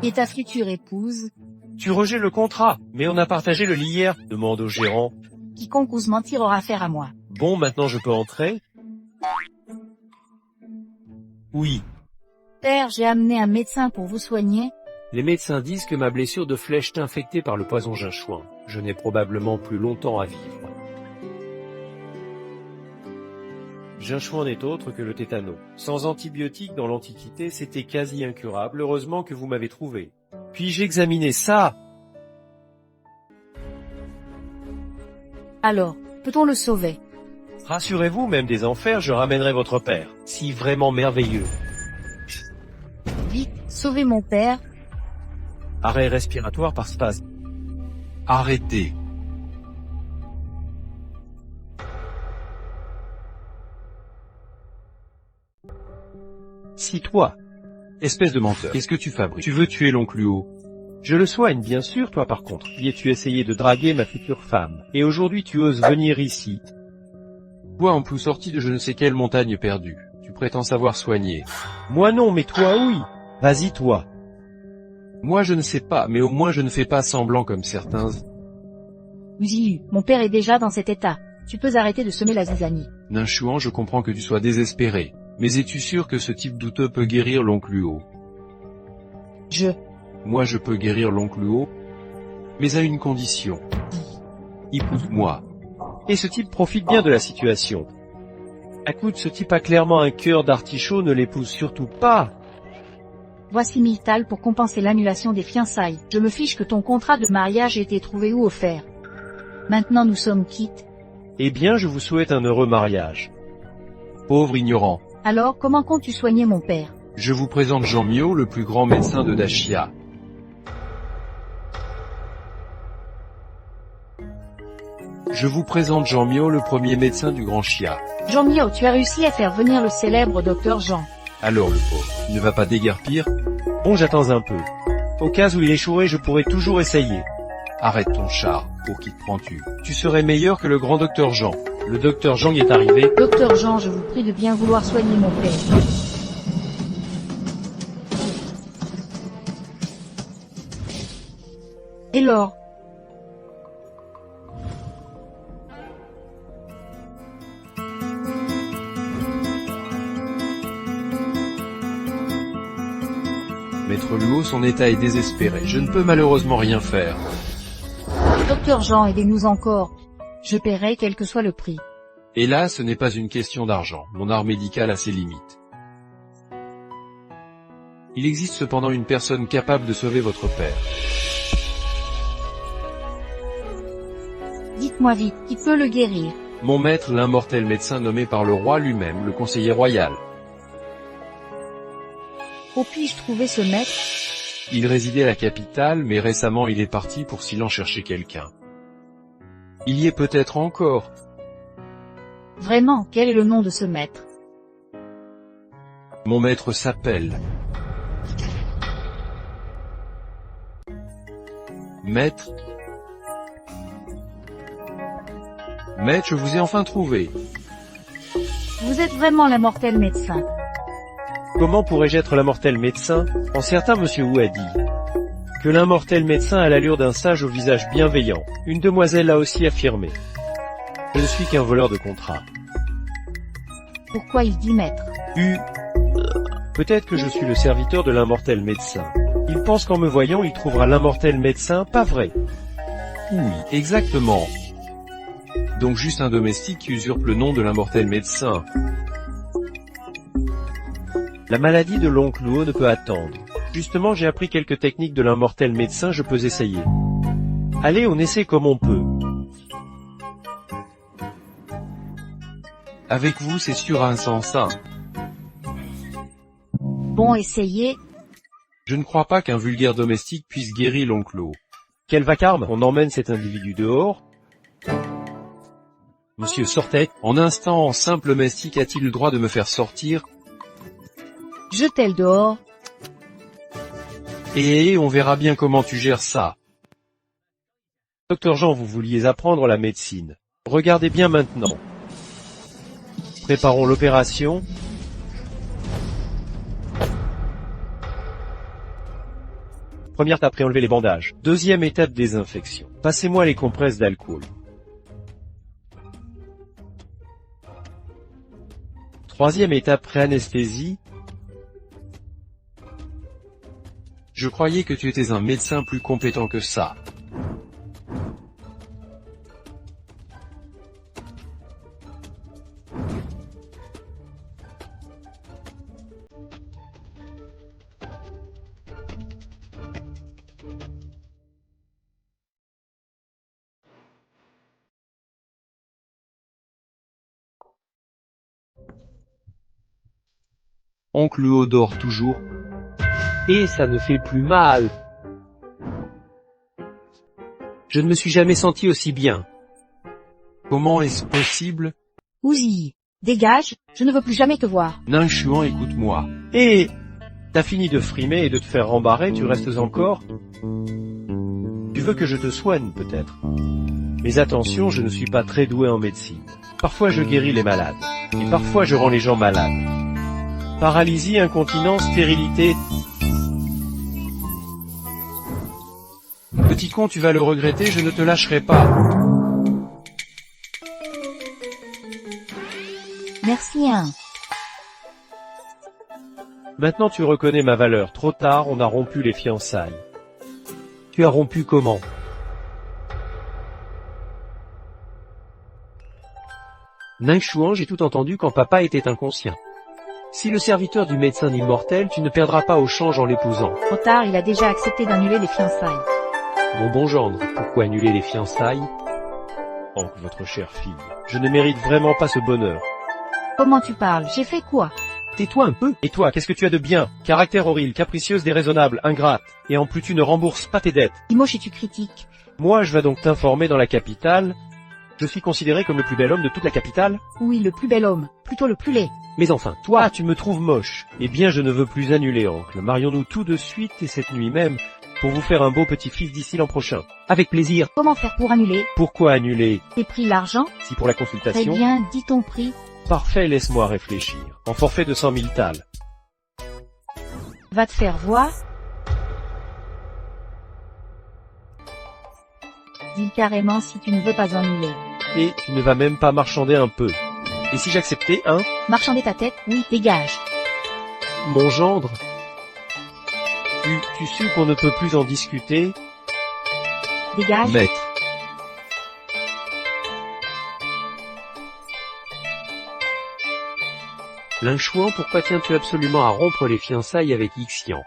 Et ta future épouse? Tu rejettes le contrat, mais on a partagé le lit hier, demande au gérant. Quiconque ose mentir aura affaire à moi. Bon, maintenant je peux entrer? Oui. Père, j'ai amené un médecin pour vous soigner. Les médecins disent que ma blessure de flèche est infectée par le poison ginchouan. Je n'ai probablement plus longtemps à vivre. Jinchouan n'est autre que le tétano. Sans antibiotiques dans l'Antiquité, c'était quasi incurable. Heureusement que vous m'avez trouvé. Puis-je examiner ça? Alors, peut-on le sauver? Rassurez-vous, même des enfers, je ramènerai votre père. Si vraiment merveilleux. Vite, sauvez mon père. Arrêt respiratoire par spasme. Arrêtez. Si toi, Espèce de menteur. Qu'est-ce que tu fabriques? Tu veux tuer l'oncle Luo? je le soigne bien sûr, toi par contre. Y as-tu essayé de draguer ma future femme? Et aujourd'hui tu oses venir ici. Toi en plus sorti de je ne sais quelle montagne perdue. Tu prétends savoir soigner. Moi non, mais toi oui. Vas-y toi. Moi je ne sais pas, mais au moins je ne fais pas semblant comme certains. Uziu, mon père est déjà dans cet état. Tu peux arrêter de semer la zizanie. Ninchouan, je comprends que tu sois désespéré. Mais es-tu sûr que ce type douteux peut guérir l'oncle Luo? Moi je peux guérir l'oncle Luo, mais à une condition. Épouse-moi. Et ce type profite bien de la situation. Écoute, ce type a clairement un cœur d'artichaut, ne l'épouse surtout pas. Voici 1000 tals pour compenser l'annulation des fiançailles. Je me fiche que ton contrat de mariage ait été trouvé ou offert. Maintenant nous sommes quittes. Eh bien, je vous souhaite un heureux mariage. Pauvre ignorant. Alors, comment comptes-tu soigner mon père? Je vous présente Jean Mio, le plus grand médecin de Dachia. Je vous présente Jean Mio, le premier médecin du Grand Chia. Jean Mio, tu as réussi à faire venir le célèbre docteur Jean. Alors le pauvre, il ne va pas déguerpir? Bon, j'attends un peu. Au cas où il échouerait, je pourrais toujours essayer. Arrête ton char, pour qui te prends-tu? Tu serais meilleur que le grand docteur Jean. Le docteur Jean y est arrivé. Docteur Jean, je vous prie de bien vouloir soigner mon père. Et Laure? Maître Luo, son état est désespéré. Je ne peux malheureusement rien faire. Docteur Jean, aidez-nous encore. Je paierai quel que soit le prix. Et là, ce n'est pas une question d'argent. Mon art médical a ses limites. Il existe cependant une personne capable de sauver votre père. Dites-moi vite, qui peut le guérir? Mon maître, l'immortel médecin nommé par le roi lui-même, le conseiller royal. Où puis-je trouver ce maître? Il résidait à la capitale, mais récemment il est parti pour s'il en chercher quelqu'un. Il y est peut-être encore. Vraiment, quel est le nom de ce maître? Mon maître s'appelle... Maître... Maître, je vous ai enfin trouvé. Vous êtes vraiment l'immortel médecin. Comment pourrais-je être l'immortel médecin? En certain monsieur Wu a dit que l'immortel médecin a l'allure d'un sage au visage bienveillant. Une demoiselle l'a aussi affirmé. Je ne suis qu'un voleur de contrat. Pourquoi il dit maître? Peut-être que je suis le serviteur de l'immortel médecin. Il pense qu'en me voyant, il trouvera l'immortel médecin, pas vrai? Oui, exactement. Donc juste un domestique qui usurpe le nom de l'immortel médecin. La maladie de l'oncle Luo ne peut attendre. Justement, j'ai appris quelques techniques de l'immortel médecin, je peux essayer. Allez, on essaie comme on peut. Avec vous, c'est sûr insensé. Bon, essayez. Je ne crois pas qu'un vulgaire domestique puisse guérir l'oncle Luo. Quel vacarme! On emmène cet individu dehors. Monsieur, sortez. En instant, en simple domestique a-t-il le droit de me faire sortir? Jetez-le dehors. Et on verra bien comment tu gères ça. Docteur Jean, vous vouliez apprendre la médecine. Regardez bien maintenant. Préparons l'opération. Première étape, préenlever les bandages. Deuxième étape, désinfection. Passez-moi les compresses d'alcool. Troisième étape, pré-anesthésie. Je croyais que tu étais un médecin plus compétent que ça. Oncle Hugo dort toujours. Et ça ne fait plus mal. Je ne me suis jamais senti aussi bien. Comment est-ce possible? Ouzi, dégage, je ne veux plus jamais te voir. Nain Chuan, écoute-moi. Et t'as fini de frimer et de te faire rembarrer, tu restes encore? Tu veux que je te soigne, peut-être? Mais attention, je ne suis pas très doué en médecine. Parfois je guéris les malades, et parfois je rends les gens malades. Paralysie, incontinence, stérilité... Petit con, tu vas le regretter, je ne te lâcherai pas. Merci, hein. Maintenant tu reconnais ma valeur. Trop tard, on a rompu les fiançailles. Tu as rompu comment? Nain Chuan, j'ai tout entendu quand papa était inconscient. Si le serviteur du médecin immortel, tu ne perdras pas au change en l'épousant. Trop tard, il a déjà accepté d'annuler les fiançailles. Mon bon gendre, pourquoi annuler les fiançailles? Oncle, votre chère fille, je ne mérite vraiment pas ce bonheur. Comment tu parles? J'ai fait quoi? Tais-toi un peu. Et toi, qu'est-ce que tu as de bien? Caractère horrible, capricieuse, déraisonnable, ingrate. Et en plus tu ne rembourses pas tes dettes. Timoche et tu critiques. Moi, je vais donc t'informer dans la capitale. Je suis considéré comme le plus bel homme de toute la capitale? Oui, le plus bel homme. Plutôt le plus laid. Mais enfin, toi, tu me trouves moche. Eh bien, je ne veux plus annuler, oncle. Marions-nous tout de suite et cette nuit même, pour vous faire un beau petit-fils d'ici l'an prochain. Avec plaisir. Comment faire pour annuler? Pourquoi annuler? T'es pris l'argent? Si pour la Très consultation? bien, dis ton prix. Parfait, laisse-moi réfléchir. En forfait de 100 000 thalles. Va te faire voir. Dis carrément si tu ne veux pas annuler. Et tu ne vas même pas marchander un peu. Et si j'acceptais, hein? Marchander ta tête? Oui, dégage. Mon gendre? Tu sus qu'on ne peut plus en discuter? Dégage. Maître. Nain Chuan, pourquoi tiens-tu absolument à rompre les fiançailles avec Ixian?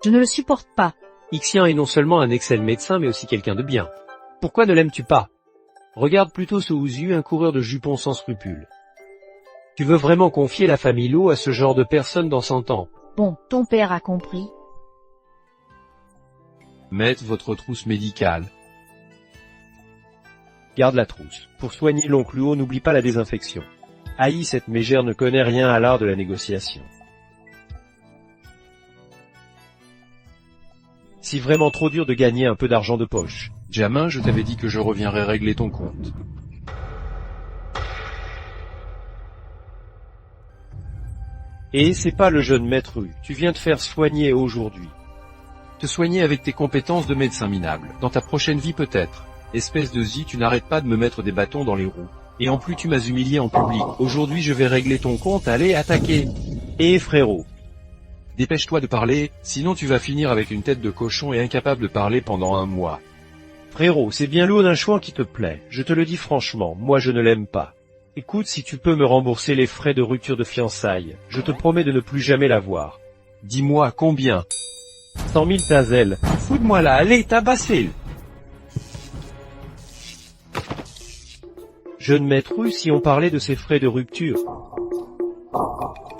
Je ne le supporte pas. Ixian est non seulement un excellent médecin, mais aussi quelqu'un de bien. Pourquoi ne l'aimes-tu pas? Regarde plutôt ce Ouzu, un coureur de jupons sans scrupules. Tu veux vraiment confier la famille Lo à ce genre de personne dans 100 ans? Bon, ton père a compris. Maître, votre trousse médicale. Garde la trousse. Pour soigner l'oncle Hugo, n'oublie pas la désinfection. Haï, cette mégère ne connaît rien à l'art de la négociation. Si vraiment trop dur de gagner un peu d'argent de poche. Jamin, je t'avais dit que je reviendrais régler ton compte. Et c'est pas le jeune maître Hu, tu viens te faire soigner aujourd'hui. Te soigner avec tes compétences de médecin minable. Dans ta prochaine vie peut-être. Espèce de zi, tu n'arrêtes pas de me mettre des bâtons dans les roues. Et en plus tu m'as humilié en public. Aujourd'hui je vais régler ton compte, allez, attaquer. Et frérot, Dépêche-toi de parler, sinon tu vas finir avec une tête de cochon et incapable de parler pendant 1 mois. frérot, c'est bien l'eau d'un chouan qui te plaît, je te le dis franchement, moi je ne l'aime pas. Écoute, si tu peux me rembourser les frais de rupture de fiançailles, je te promets de ne plus jamais la voir. Dis-moi combien? 100 000 tazels. Fous-moi là, allez, tabassez-le. Jeune maître Hu, si on parlait de ces frais de rupture.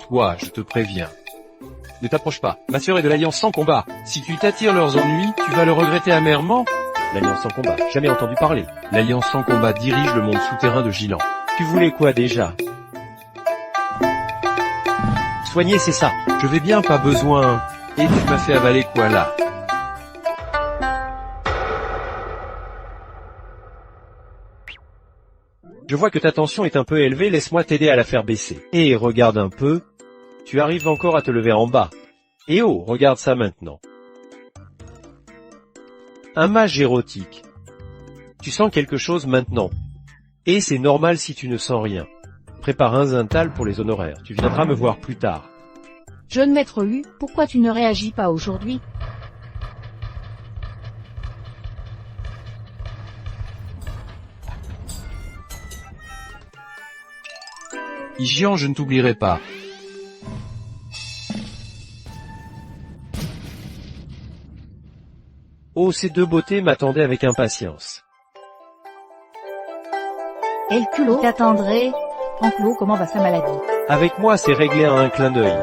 Toi, je te préviens. Ne t'approche pas, ma sœur est de l'Alliance sans combat. Si tu t'attires leurs ennuis, tu vas le regretter amèrement. L'Alliance sans combat, jamais entendu parler. L'Alliance sans combat dirige le monde souterrain de Gilan. Tu voulais quoi déjà? Soigner, c'est ça. Je vais bien, pas besoin. Et tu m'as fait avaler quoi là? Je vois que ta tension est un peu élevée, laisse-moi t'aider à la faire baisser. Et regarde un peu. Tu arrives encore à te lever en bas. Et oh, regarde ça maintenant. Un mage érotique. Tu sens quelque chose maintenant. Et c'est normal si tu ne sens rien. Prépare un zintal pour les honoraires. Tu viendras me voir plus tard. Jeune maître Hu, pourquoi tu ne réagis pas aujourd'hui? Igian, je ne t'oublierai pas. Oh, ces deux beautés m'attendaient avec impatience. El culot t'attendrait. Enclos, comment va sa maladie? Avec moi, c'est réglé à un clin d'œil.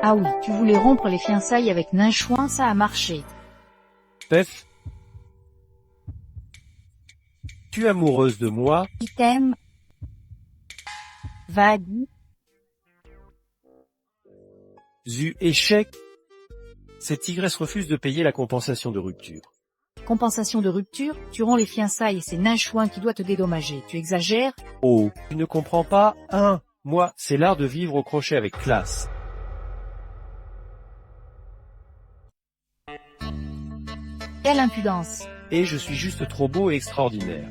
Ah oui, tu voulais rompre les fiançailles avec Nain Chouin, ça a marché. Pef, tu es amoureuse de moi? Il t'aime. Vague. Zu échec. Cette tigresse refuse de payer la compensation de rupture. Compensation de rupture, tu romps les fiançailles et c'est Nain Chouin qui doit te dédommager. Tu exagères? Oh, tu ne comprends pas? Moi, c'est l'art de vivre au crochet avec classe. Quelle impudence. Et je suis juste trop beau et extraordinaire.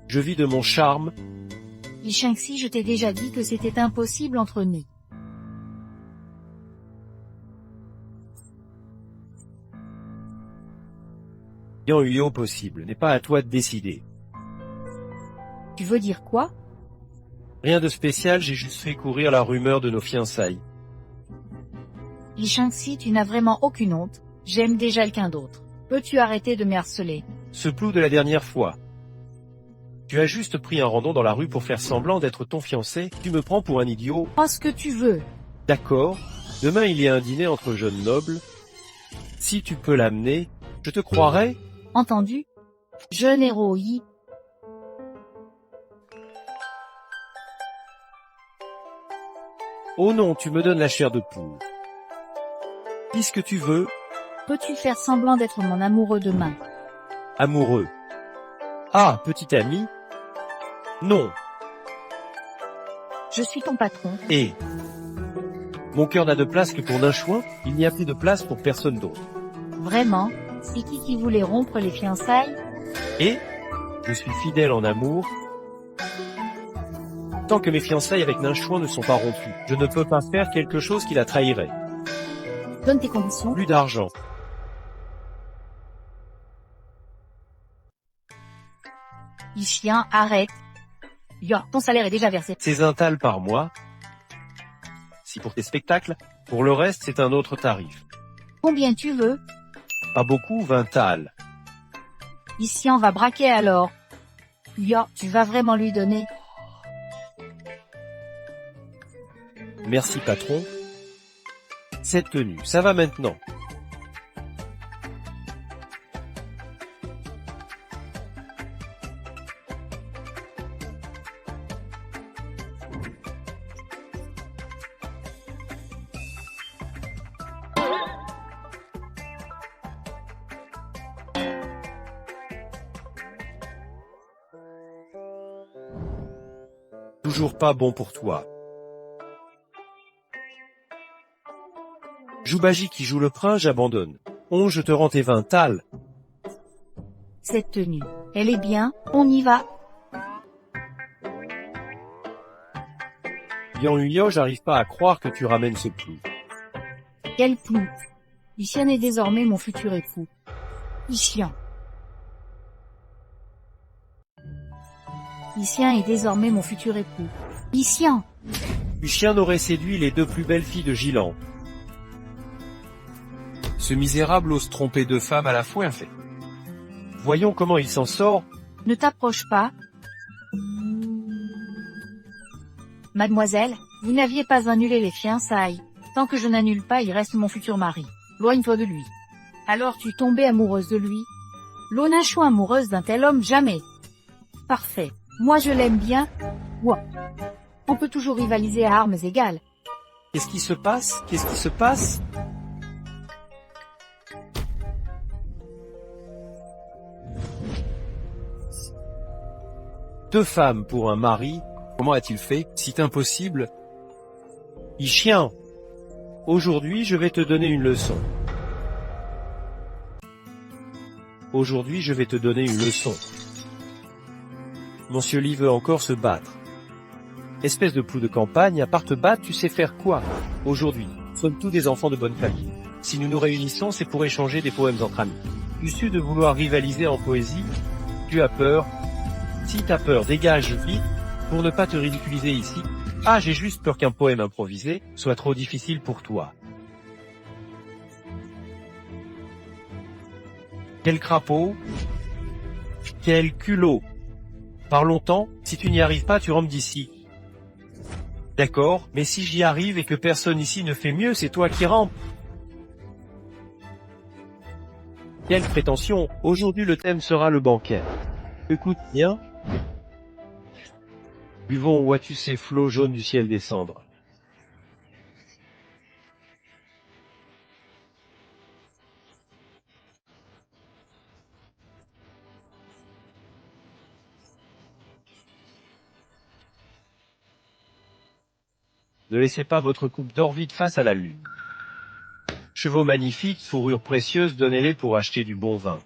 Je vis de mon charme. Li Shangxi, je t'ai déjà dit que c'était impossible entre nous. Yan Huyo possible, n'est pas à toi de décider. Tu veux dire quoi? Rien de spécial, j'ai juste fait courir la rumeur de nos fiançailles. Li Shangxi, tu n'as vraiment aucune honte. J'aime déjà quelqu'un d'autre. Peux-tu arrêter de me harceler? Ce plou de la dernière fois. Tu as juste pris un randon dans la rue pour faire semblant d'être ton fiancé. Tu me prends pour un idiot. Prends ce que tu veux. D'accord. Demain il y a un dîner entre jeunes nobles. Si tu peux l'amener, je te croirai. Entendu? Jeune héroïne. Oh non, tu me donnes la chair de poule. Dis ce que tu veux. Peux-tu faire semblant d'être mon amoureux demain? Amoureux. Ah, petit ami. Non. Je suis ton patron. Et mon cœur n'a de place que pour Nain Chouin. Il n'y a plus de place pour personne d'autre. Vraiment? C'est qui voulait rompre les fiançailles? Et je suis fidèle en amour. Tant que mes fiançailles avec Nain Chouin ne sont pas rompues, je ne peux pas faire quelque chose qui la trahirait. Donne tes conditions. Plus d'argent. Li Chien, arrête. Yo, ton salaire est déjà versé. C'est un tal par mois. Si pour tes spectacles, pour le reste, c'est un autre tarif. Combien tu veux? Pas beaucoup, 20 tals. Li Xian va braquer alors. Yo, tu vas vraiment lui donner? Merci patron. Cette tenue, ça va maintenant. Toujours pas bon pour toi. Joubaji qui joue le prince, j'abandonne. Je te rends tes 20 tals. Cette tenue, elle est bien, on y va. Yan Huyo, j'arrive pas à croire que tu ramènes ce plou. Quel plou. Li Xian est désormais mon futur époux. Li Xian. Li Xian est désormais mon futur époux. Li Xian. Lucien aurait séduit les deux plus belles filles de Gilan. Ce misérable ose tromper deux femmes à la fois, en fait. Voyons comment il s'en sort. Ne t'approche pas. Mademoiselle, vous n'aviez pas annulé les fiançailles. Tant que je n'annule pas, il reste mon futur mari. Loigne-toi de lui. Alors tu tombais amoureuse de lui? Nain Chouin amoureuse d'un tel homme, jamais. Parfait. Moi je l'aime bien. Ouais. On peut toujours rivaliser à armes égales. Qu'est-ce qui se passe? Qu'est-ce qui se passe? Deux femmes pour un mari. Comment a-t-il fait? C'est impossible. Chien. Aujourd'hui, je vais te donner une leçon. Aujourd'hui, je vais te donner une leçon. Monsieur Li veut encore se battre. Espèce de plou de campagne, à part te battre, tu sais faire quoi? Aujourd'hui, nous sommes tous des enfants de bonne famille. Si nous nous réunissons, c'est pour échanger des poèmes entre amis. Tu su de vouloir rivaliser en poésie? Tu as peur? Si t'as peur, dégage vite, pour ne pas te ridiculiser ici. Ah, j'ai juste peur qu'un poème improvisé soit trop difficile pour toi. Quel crapaud! Quel culot! Par longtemps, si tu n'y arrives pas, tu rentres d'ici. D'accord, mais si j'y arrive et que personne ici ne fait mieux, c'est toi qui rampes. Quelle prétention! Aujourd'hui le thème sera le banquet. Écoute bien. Buvons, vois-tu ces flots jaunes du ciel descendre? Ne laissez pas votre coupe d'or vide face à la lune. Chevaux magnifiques, fourrures précieuses, donnez-les pour acheter du bon vin.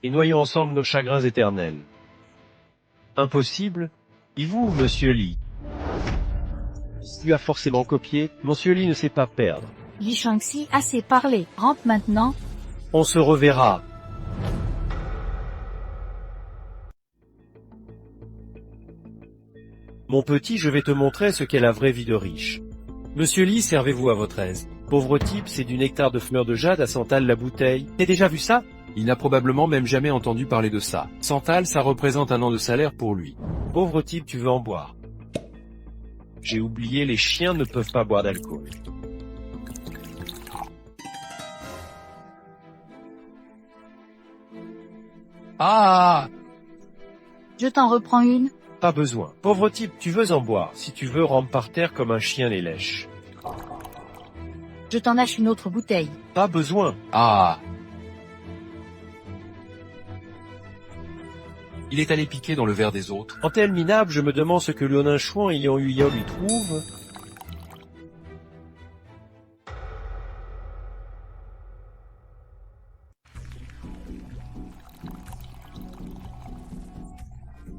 Et noyons ensemble nos chagrins éternels. Impossible? Et vous, monsieur Li? Tu as forcément copié, monsieur Li ne sait pas perdre. Li Shangxi, assez parlé. Rentre maintenant. On se reverra. Mon petit, je vais te montrer ce qu'est la vraie vie de riche. Monsieur Li, servez-vous à votre aise. Pauvre type, c'est du nectar de fleurs de jade à Santal la bouteille. T'as déjà vu ça? Il n'a probablement même jamais entendu parler de ça. Santal, ça représente un an de salaire pour lui. Pauvre type, tu veux en boire. J'ai oublié, les chiens ne peuvent pas boire d'alcool. Ah! Je t'en reprends une. Pas besoin. Pauvre type, tu veux en boire. Si tu veux, rampe par terre comme un chien les lèche. Je t'en lâche une autre bouteille. Pas besoin. Ah! Il est allé piquer dans le verre des autres. En tel minable, je me demande ce que Lionin Chouan et Liang Yuyao lui trouve.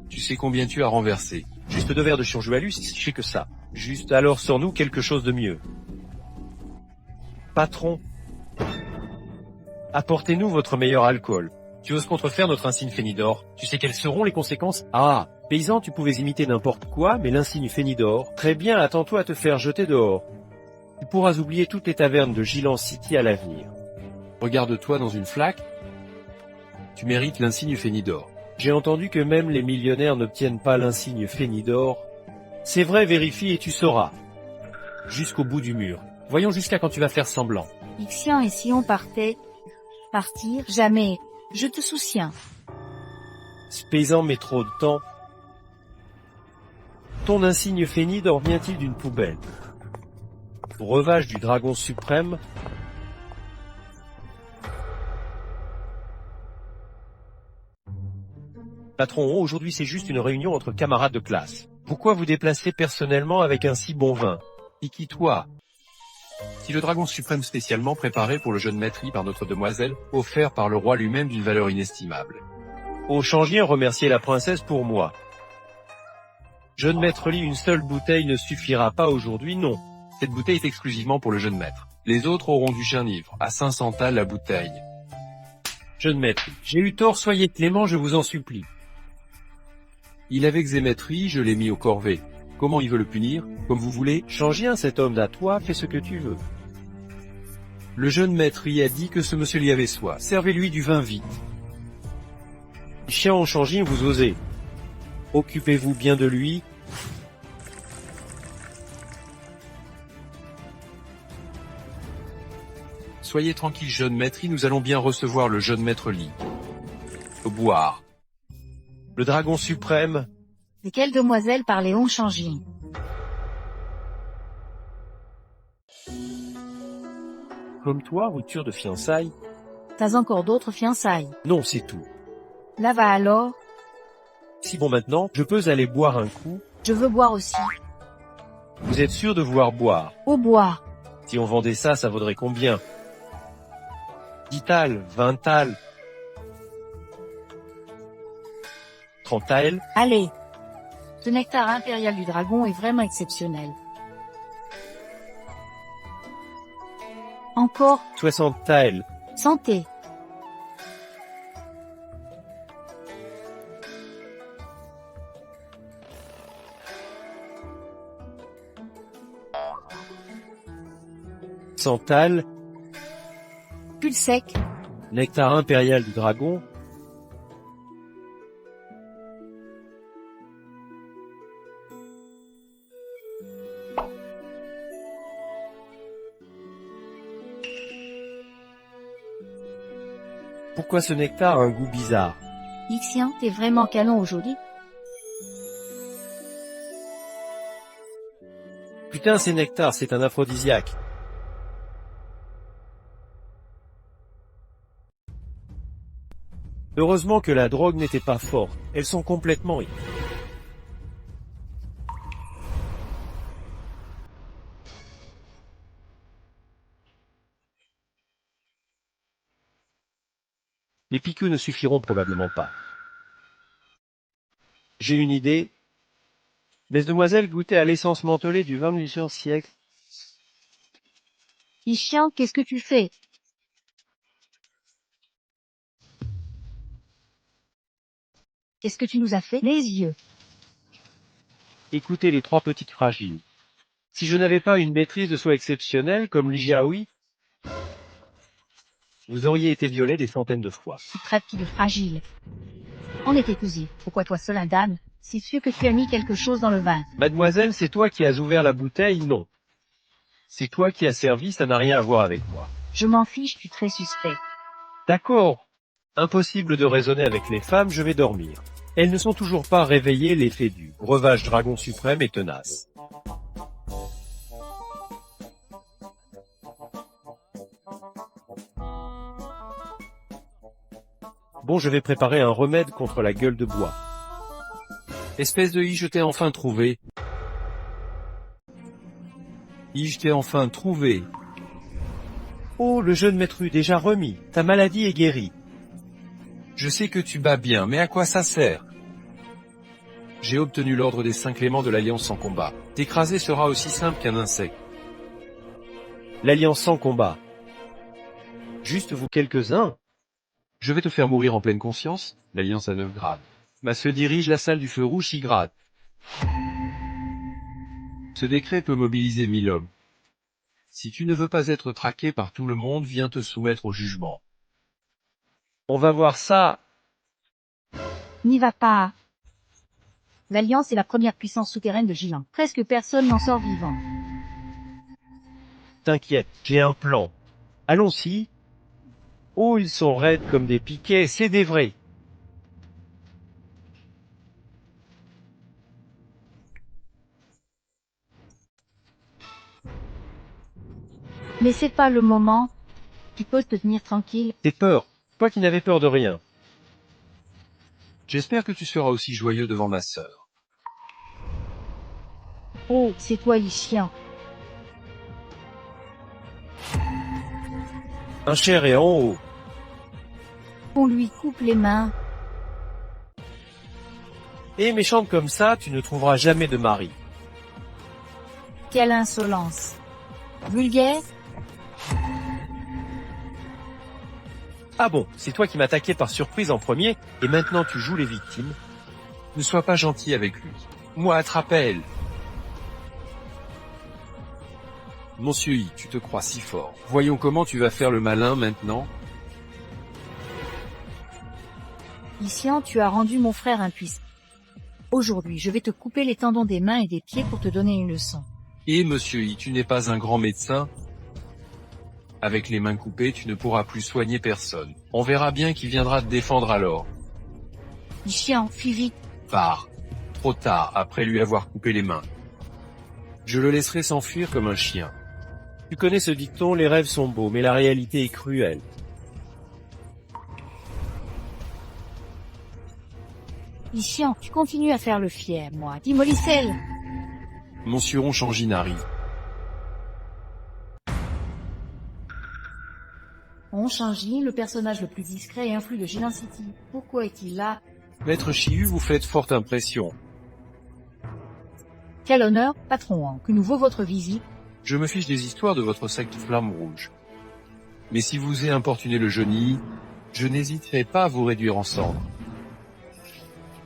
Tu sais combien tu as renversé. Juste 2 verres de Chionjualu, si je sais que ça. Juste alors sors-nous quelque chose de mieux. Patron, apportez-nous votre meilleur alcool. Tu oses contrefaire notre insigne Fénidor. Tu sais quelles seront les conséquences? Ah, paysan, tu pouvais imiter n'importe quoi, mais l'insigne Fénidor, très bien, attends-toi à te faire jeter dehors. Tu pourras oublier toutes les tavernes de Gilan City à l'avenir. Regarde-toi dans une flaque. Tu mérites l'insigne Fénidor. J'ai entendu que même les millionnaires n'obtiennent pas l'insigne Fénidor. C'est vrai, vérifie et tu sauras. Jusqu'au bout du mur. Voyons jusqu'à quand tu vas faire semblant. Ixian et si on partait? Partir? Jamais. Je te soutiens. Ce paysan met trop de temps. Ton insigne Fénidor vient-il d'une poubelle? Breuvage du dragon suprême. Patron, aujourd'hui c'est juste une réunion entre camarades de classe. Pourquoi vous déplacez personnellement avec un si bon vin? Iki-toi. Si le dragon suprême spécialement préparé pour le jeune maître par notre demoiselle, offert par le roi lui-même d'une valeur inestimable. Au changien, remerciez la princesse pour moi. Jeune maître Li, une seule bouteille ne suffira pas aujourd'hui, non. Cette bouteille est exclusivement pour le jeune maître. Les autres auront du chien-ivre, à 500 tas la bouteille. Jeune maître, j'ai eu tort, soyez clément, je vous en supplie. Il avait xémétrie, je l'ai mis au corvée. Comment il veut le punir? Comme vous voulez. Changien, cet homme d'à toi, fais ce que tu veux. Le jeune maître y a dit que ce monsieur l'y avait soif. Servez-lui du vin vite. Chien en changien, vous osez. Occupez-vous bien de lui. Soyez tranquille, jeune maître, nous allons bien recevoir le jeune maître Li. Au boire. Le dragon suprême. De quelle demoiselle parlait on Shangyin? Comme toi, rupture de fiançailles? T'as encore d'autres fiançailles? Non, c'est tout. Là va alors. Si bon maintenant, je peux aller boire un coup. Je veux boire aussi. Vous êtes sûr de vouloir boire? Au bois. Si on vendait ça, ça vaudrait combien? 10 tals, 20 tals, 30 tals. Allez. Ce nectar impérial du dragon est vraiment exceptionnel. Encore. 60 tals. Santé. Santal, Pull sec. nectar impérial du dragon. Pourquoi ce nectar a un goût bizarre? Ixian, t'es vraiment canon aujourd'hui. Putain, c'est nectar, c'est un aphrodisiaque. Heureusement que la drogue n'était pas forte. Elles sont complètement ivres. Les piqûres ne suffiront probablement pas. J'ai une idée. Mesdemoiselles, goûtez à l'essence mentholée du XXIe siècle. Ixian, qu'est-ce que tu fais? Qu'est-ce que tu nous as fait? Les yeux. Écoutez les trois petites fragiles. Si je n'avais pas une maîtrise de soi exceptionnelle comme Lijiaoui, vous auriez été violé des centaines de fois. Tu traites de fragile. On était cousins. Pourquoi toi seul un dame? C'est sûr que tu as mis quelque chose dans le vin. Mademoiselle, c'est toi qui as ouvert la bouteille? Non. C'est toi qui as servi, ça n'a rien à voir avec moi. Je m'en fiche, tu es très suspect. D'accord. Impossible de raisonner avec les femmes, je vais dormir. Elles ne sont toujours pas réveillées, l'effet du breuvage dragon suprême est tenace. Bon, je vais préparer un remède contre la gueule de bois. Espèce de je t'ai enfin trouvé. Je t'ai enfin trouvé. Oh, le jeune maître U déjà remis. Ta maladie est guérie. Je sais que tu bats bien, mais à quoi ça sert? J'ai obtenu l'ordre des 5 cléments de l'Alliance sans combat. T'écraser sera aussi simple qu'un insecte. L'Alliance sans combat. Juste vous quelques-uns. Je vais te faire mourir en pleine conscience, l'Alliance à 9 grades. Se dirige la salle du feu rouge 6 grades. Ce décret peut mobiliser 1000 hommes. Si tu ne veux pas être traqué par tout le monde, viens te soumettre au jugement. On va voir ça. N'y va pas. L'Alliance est la première puissance souterraine de Gilan. Presque personne n'en sort vivant. T'inquiète, j'ai un plan. Allons-y. Oh, ils sont raides comme des piquets, c'est des vrais. Mais c'est pas le moment. Tu peux te tenir tranquille. T'es peur. Toi qui n'avais peur de rien. J'espère que tu seras aussi joyeux devant ma sœur. Oh, c'est toi, Ixian. Un cher est en haut. On lui coupe les mains. Et méchante comme ça, tu ne trouveras jamais de mari. Quelle insolence. Vulgaire. Ah bon, c'est toi qui m'attaquais par surprise en premier, et maintenant tu joues les victimes. Ne sois pas gentil avec lui. Moi, attrape-elle. Monsieur I, tu te crois si fort. Voyons comment tu vas faire le malin maintenant. Ixian, tu as rendu mon frère impuissant. Aujourd'hui, je vais te couper les tendons des mains et des pieds pour te donner une leçon. Et monsieur I, tu n'es pas un grand médecin. Avec les mains coupées, tu ne pourras plus soigner personne. On verra bien qui viendra te défendre alors. Ixian, fuis vite. Pars. Trop tard, après lui avoir coupé les mains. Je le laisserai s'enfuir comme un chien. Tu connais ce dicton, les rêves sont beaux, mais la réalité est cruelle. Ixian, tu continues à faire le fier, moi. Dis Molicelle. Monsieur Ronchangine arrive. Ronchangine, le personnage le plus discret et influent de Gilan City. Pourquoi est-il là? Maître Chihu, vous faites forte impression. Quel honneur, patron, que nous vaut votre visite. Je me fiche des histoires de votre secte Flamme Rouge. Mais si vous ai importuné le Johnny, je n'hésiterai pas à vous réduire en cendres.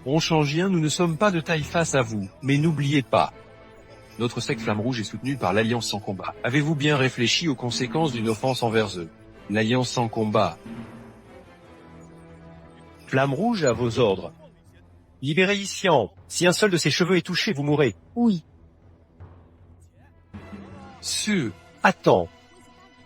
Ronchangien, nous ne sommes pas de taille face à vous, mais n'oubliez pas. Notre secte Flamme Rouge est soutenue par l'Alliance sans combat. Avez-vous bien réfléchi aux conséquences d'une offense envers eux? L'Alliance sans combat. Flamme rouge à vos ordres. Libérez Ixian. Si un seul de ses cheveux est touché, vous mourrez. Oui. Attends.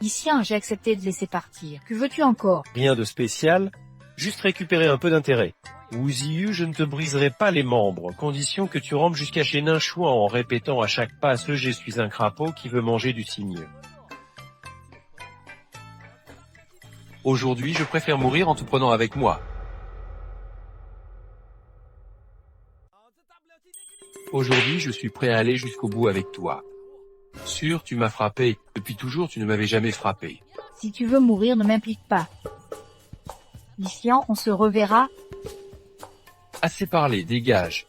Ici, j'ai accepté de laisser partir. Que veux-tu encore? Rien de spécial, juste récupérer un peu d'intérêt. Ouziu, je ne te briserai pas les membres, condition que tu rampes jusqu'à chez Ninchouan en répétant à chaque pas ce « je suis un crapaud qui veut manger du cygne ». Aujourd'hui, je préfère mourir en te prenant avec moi. Aujourd'hui, je suis prêt à aller jusqu'au bout avec toi. Sûr, tu m'as frappé. Depuis toujours, tu ne m'avais jamais frappé. Si tu veux mourir, ne m'implique pas. Ici, on se reverra. Assez parlé, dégage.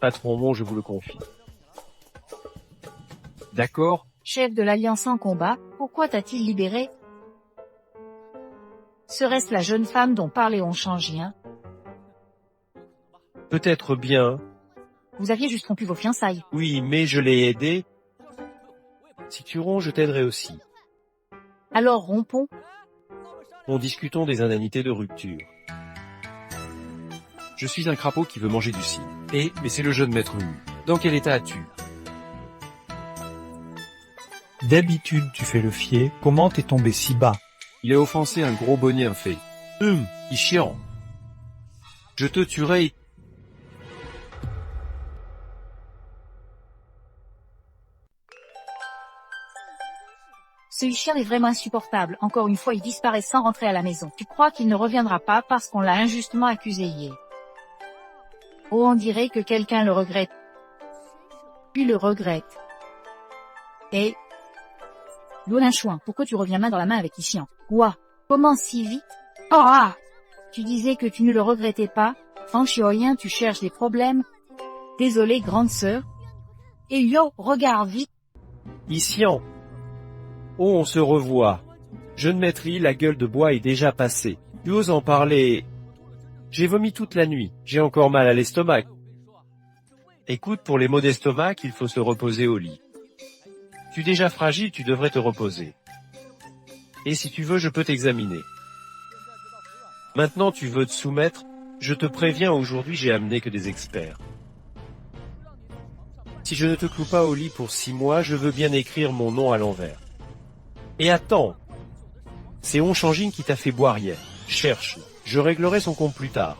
Patron Mon, je vous le confie. D'accord? Chef de l'Alliance en combat, pourquoi t'a-t-il libéré? Serait-ce la jeune femme dont parlait Onchangien? Peut-être bien, Vous aviez juste rompu vos fiançailles. oui, mais je l'ai aidé. Si tu ronds, je t'aiderai aussi. Alors rompons. Discutons des indemnités de rupture. Je suis un crapaud qui veut manger du cygne. Mais c'est le jeune maître Hu. Dans quel état as-tu? D'habitude, tu fais le fier. Comment t'es tombé si bas? Il a offensé un gros bonnet infect. Ishian. Je te tuerai. Ce chien est vraiment insupportable. Encore une fois, il disparaît sans rentrer à la maison. Tu crois qu'il ne reviendra pas parce qu'on l'a injustement accusé hier? Oh, on dirait que quelqu'un le regrette. Puis le regrette. Et... Lolinchouin, pourquoi tu reviens main dans la main avec Ishian? Quoi? Comment si vite? Oh ah! Tu disais que tu ne le regrettais pas? Fanchioyen, tu cherches des problèmes? Désolé, grande sœur. Et yo, regarde vite. Ishian. Oh, on se revoit. Jeune maîtrise, la gueule de bois est déjà passée. Tu oses en parler? J'ai vomi toute la nuit. J'ai encore mal à l'estomac. Écoute, pour les maux d'estomac, il faut se reposer au lit. Tu es déjà fragile, tu devrais te reposer. Et si tu veux, je peux t'examiner. Maintenant, tu veux te soumettre? Je te préviens, aujourd'hui, j'ai amené que des experts. Si je ne te cloue pas au lit pour 6 mois, je veux bien écrire mon nom à l'envers. Et attends, c'est Onchangine qui t'a fait boire hier. Cherche, je réglerai son compte plus tard.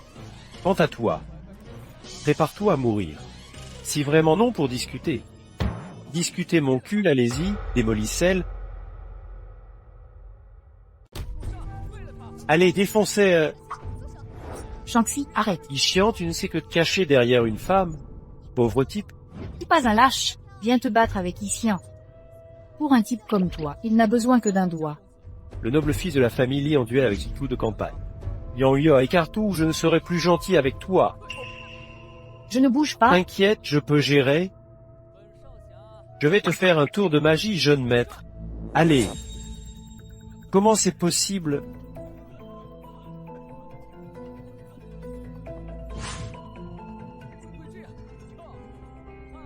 Quant à toi, prépare-toi à mourir. Si vraiment non, pour discuter. Discutez mon cul, allez-y, démolissez-le. Allez, défoncez. Shanxi, arrête. Ishian, tu ne sais que te cacher derrière une femme. Pauvre type. Tu n'es pas un lâche. Viens te battre avec Ishian. Pour un type comme toi, il n'a besoin que d'un doigt. Le noble fils de la famille Li en duel avec Zikou de campagne. Yang-Yo, écarte-toi ou je ne serai plus gentil avec toi. Je ne bouge pas. T'inquiète, je peux gérer. Je vais te faire un tour de magie, jeune maître. Allez. Comment c'est possible?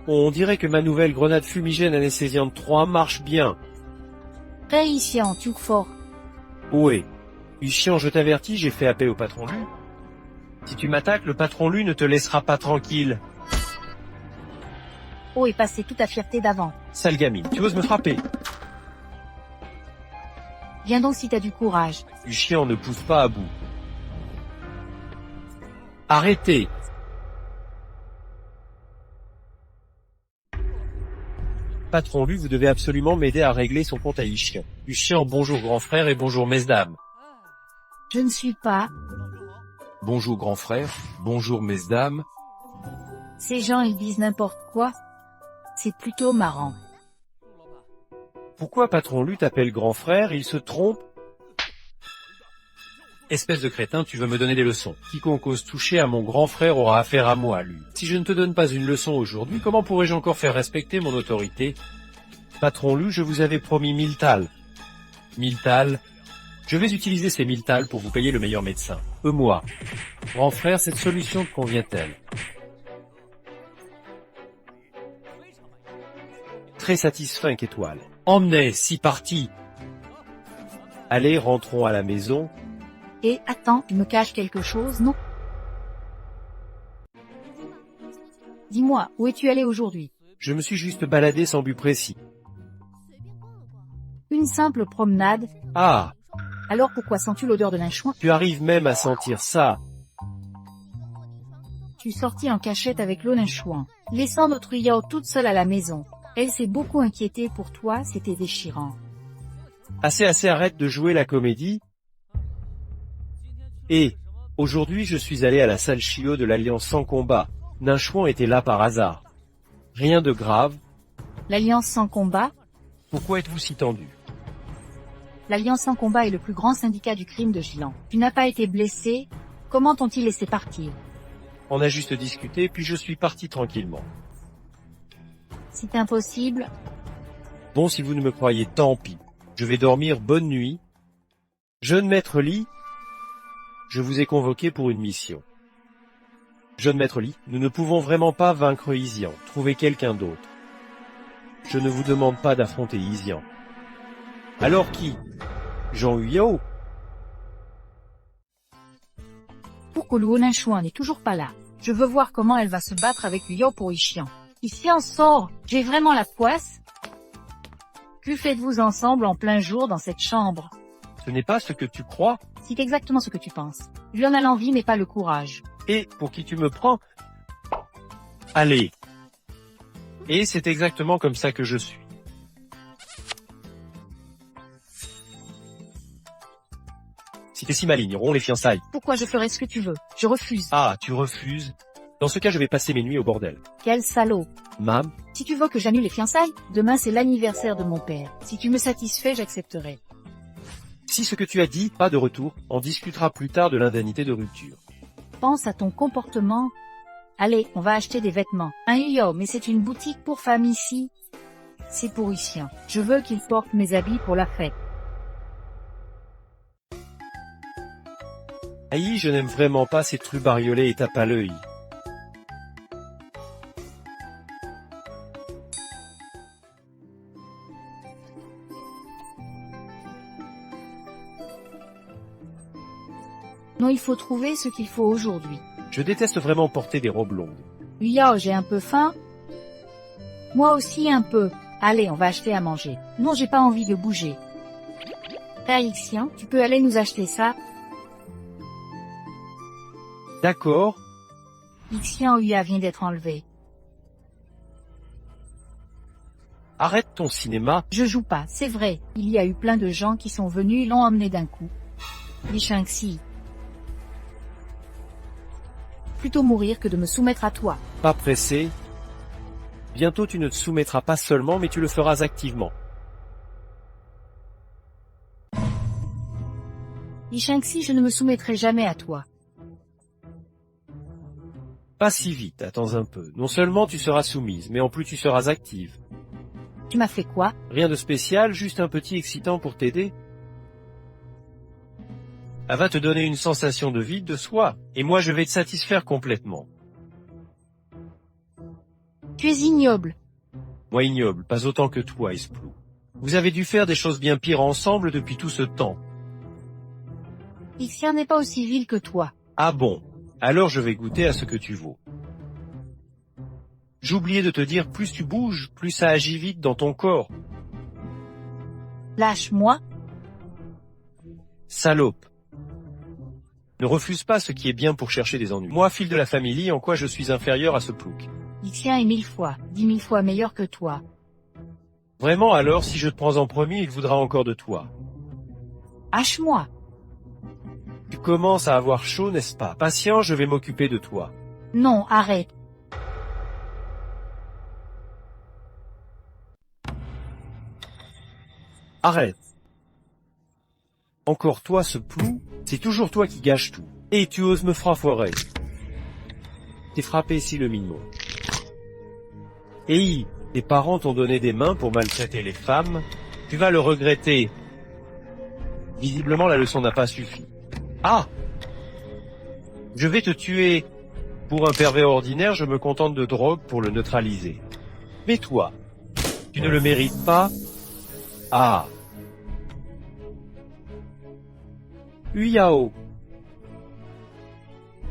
On dirait que ma nouvelle grenade fumigène anesthésiante 3 marche bien. Très Ishian, tu es fort. Ohé. Ishian, je t'avertis, j'ai fait appel au patron Lu. Si tu m'attaques, le patron Lu ne te laissera pas tranquille. Oh, est passé toute ta fierté d'avant. Sale gamine, tu oses me frapper? Viens donc si t'as du courage. Ishian ne pousse pas à bout. Arrêtez! Patron Lu, vous devez absolument m'aider à régler son compte à Ishian. Ishian, bonjour grand frère et bonjour mesdames. Je ne suis pas. Bonjour grand frère, bonjour mesdames. Ces gens, ils disent n'importe quoi. C'est plutôt marrant. Pourquoi Patron Lu t'appelle grand frère? Il se trompe? Espèce de crétin, tu veux me donner des leçons. Quiconque ose toucher à mon grand frère aura affaire à moi, lui. Si je ne te donne pas une leçon aujourd'hui, comment pourrais-je encore faire respecter mon autorité? Patron Lu, je vous avais promis 1000 tals. 1000 tals? Je vais utiliser ces 1000 tals pour vous payer le meilleur médecin. Moi. Grand frère, cette solution te convient-elle? Très satisfait, étoile. Emmenez, si parti. Allez, rentrons à la maison. Et attends, tu me caches quelque chose, non? Dis-moi, où es-tu allé aujourd'hui? Je me suis juste baladé sans but précis. Une simple promenade. Ah, Alors pourquoi sens-tu l'odeur de linchouin? tu arrives même à sentir ça. Tu sortis en cachette avec le linchouin, laissant notre Yao toute seule à la maison. Elle s'est beaucoup inquiétée pour toi, c'était déchirant. Assez, arrête de jouer la comédie. Et, aujourd'hui je suis allé à la salle Chio de l'Alliance sans combat. Ninchouan était là par hasard. Rien de grave. L'Alliance sans combat? Pourquoi êtes-vous si tendu? L'Alliance sans combat est le plus grand syndicat du crime de Gilan. Tu n'as pas été blessé? Comment t'ont-ils laissé partir? On a juste discuté, puis je suis parti tranquillement. C'est impossible. Bon, si vous ne me croyez, tant pis. Je vais dormir, bonne nuit. Jeune maître Lee, je vous ai convoqué pour une mission. Jeune maître Lee, nous ne pouvons vraiment pas vaincre Isian. Trouvez quelqu'un d'autre. Je ne vous demande pas d'affronter Isian. Alors qui? Jean Huyao? Pour que Luo Linchouan n'est toujours pas là. Je veux voir comment elle va se battre avec Yao pour Ishian. Ishian sort, j'ai vraiment la poisse? Que faites-vous ensemble en plein jour dans cette chambre? Ce n'est pas ce que tu crois. C'est exactement ce que tu penses. Lui en a l'envie mais pas le courage. Et pour qui tu me prends? Allez. Et c'est exactement comme ça que je suis. Si t'es si maligne, romps les fiançailles. Pourquoi je ferais ce que tu veux? Je refuse. Ah, tu refuses? Dans ce cas, je vais passer mes nuits au bordel. Quel salaud. Mam, Si tu veux que j'annule les fiançailles, demain c'est l'anniversaire de mon père. Si tu me satisfais, j'accepterai. si ce que tu as dit, pas de retour, on discutera plus tard de l'indemnité de rupture. Pense à ton comportement. Allez, on va acheter des vêtements. Un Yao, mais c'est une boutique pour femmes ici. C'est pour Ishian. Je veux qu'il porte mes habits pour la fête. Aïe, je n'aime vraiment pas ces trucs bariolés et tape à l'œil. Non, il faut trouver ce qu'il faut aujourd'hui. Je déteste vraiment porter des robes longues. Yao, j'ai un peu faim. Moi aussi un peu. Allez, on va acheter à manger. Non, j'ai pas envie de bouger. Père Ixian, tu peux aller nous acheter ça? D'accord, Ixian Huya vient d'être enlevé. arrête ton cinéma. Je joue pas, c'est vrai. Il y a eu plein de gens qui sont venus et l'ont emmené d'un coup. Li Shangxi. Plutôt mourir que de me soumettre à toi. Pas pressé. Bientôt tu ne te soumettras pas seulement, mais tu le feras activement. Li Shangxi, je ne me soumettrai jamais à toi. Pas si vite, attends un peu. Non seulement tu seras soumise, mais en plus tu seras active. Tu m'as fait quoi? Rien de spécial, juste un petit excitant pour t'aider. Elle va te donner une sensation de vide de soi, et moi je vais te satisfaire complètement. Tu es ignoble. Moi ignoble, pas autant que toi, Esplou. Vous avez dû faire des choses bien pires ensemble depuis tout ce temps. Ixian n'est pas aussi vil que toi. Ah bon? Alors je vais goûter à ce que tu vaux. J'oubliais de te dire, plus tu bouges, plus ça agit vite dans ton corps. Lâche-moi. Salope. Ne refuse pas ce qui est bien pour chercher des ennuis. Moi, fil de la famille, en quoi je suis inférieur à ce plouc? Ixian est 1000 fois, 10 000 fois meilleur que toi. Vraiment alors, si je te prends en premier, il voudra encore de toi. Hache-moi. Tu commences à avoir chaud, n'est-ce pas? Patient, je vais m'occuper de toi. Non, arrête. Arrête. Encore toi, ce plou? C'est toujours toi qui gâches tout. Et tu oses me frapper. T'es frappé ici le minimum. Et tes parents t'ont donné des mains pour maltraiter les femmes. Tu vas le regretter. Visiblement, la leçon n'a pas suffi. Ah! Je vais te tuer. Pour un pervers ordinaire, je me contente de drogue pour le neutraliser. Mais toi, tu ne le mérites pas? Ah! Huyao,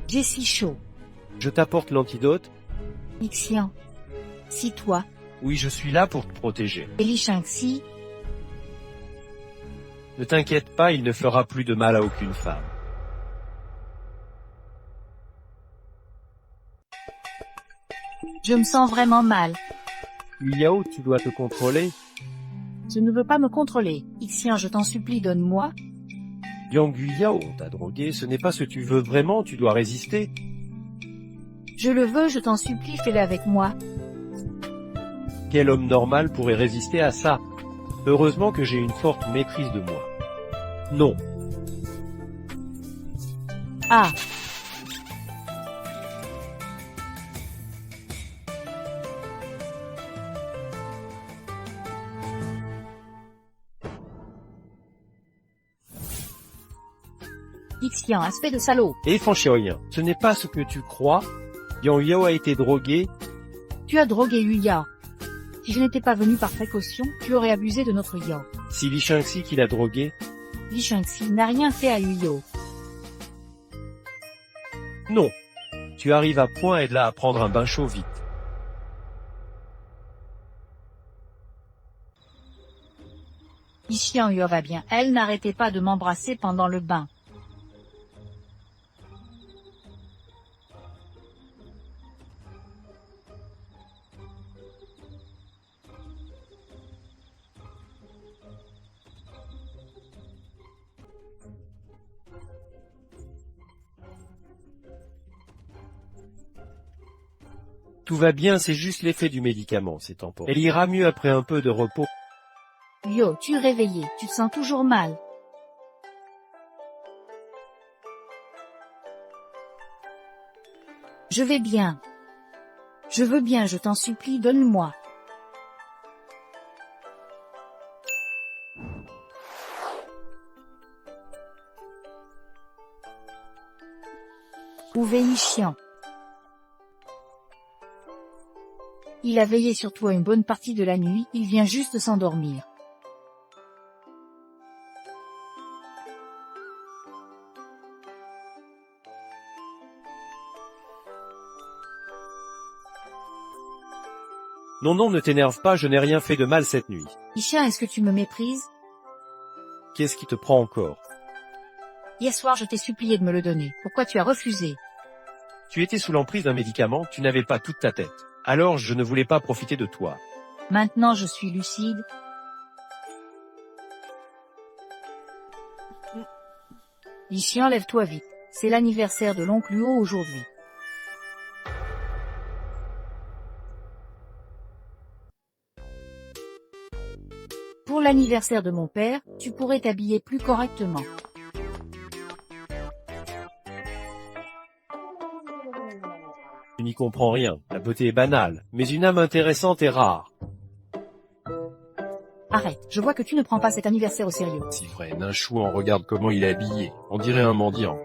J'ai si chaud. je t'apporte l'antidote. Ixian. Si toi, Oui, je suis là pour te protéger. et Li Shangxi, Ne t'inquiète pas, il ne fera plus de mal à aucune femme. je me sens vraiment mal. Yao, tu dois te contrôler. Je ne veux pas me contrôler. Ixian, je t'en supplie, donne-moi. Yang Yao, on t'a drogué, ce n'est pas ce que tu veux vraiment, tu dois résister. Je le veux, je t'en supplie, fais-le avec moi. Quel homme normal pourrait résister à ça? Heureusement que j'ai une forte maîtrise de moi. Non, Ah, Ixian, aspect de salaud. et Fanchioyen, ce n'est pas ce que tu crois. Yang Yao a été drogué. Tu as drogué Yu Yao. Si je n'étais pas venu par précaution, tu aurais abusé de notre Yao. Si Li Shangxi qui l'a drogué. Li Shangxi n'a rien fait à Yu Yao. Non. Tu arrives à point, aide-la à prendre un bain chaud vite. Ixian Yuo va bien. Elle n'arrêtait pas de m'embrasser pendant le bain. Tout va bien, c'est juste l'effet du médicament, c'est temporaire. Elle ira mieux après un peu de repos. Yo, tu es réveillé, tu te sens toujours mal. Je vais bien. Je veux bien, je t'en supplie, donne-moi. Où veille Chiant. Il a veillé sur toi une bonne partie de la nuit, il vient juste de s'endormir. Non, non, ne t'énerve pas, je n'ai rien fait de mal cette nuit. Isha, est-ce que tu me méprises? Qu'est-ce qui te prend encore? Hier soir, je t'ai supplié de me le donner. Pourquoi tu as refusé? Tu étais sous l'emprise d'un médicament, tu n'avais pas toute ta tête. Alors je ne voulais pas profiter de toi. Maintenant, je suis lucide. Isha, lève-toi vite. C'est l'anniversaire de l'oncle Luo aujourd'hui. Pour l'anniversaire de mon père, tu pourrais t'habiller plus correctement. Tu n'y comprends rien, la beauté est banale, mais une âme intéressante est rare. Arrête, je vois que tu ne prends pas cet anniversaire au sérieux. Si vrai, Ninchouan, regarde comment il est habillé. On dirait un mendiant.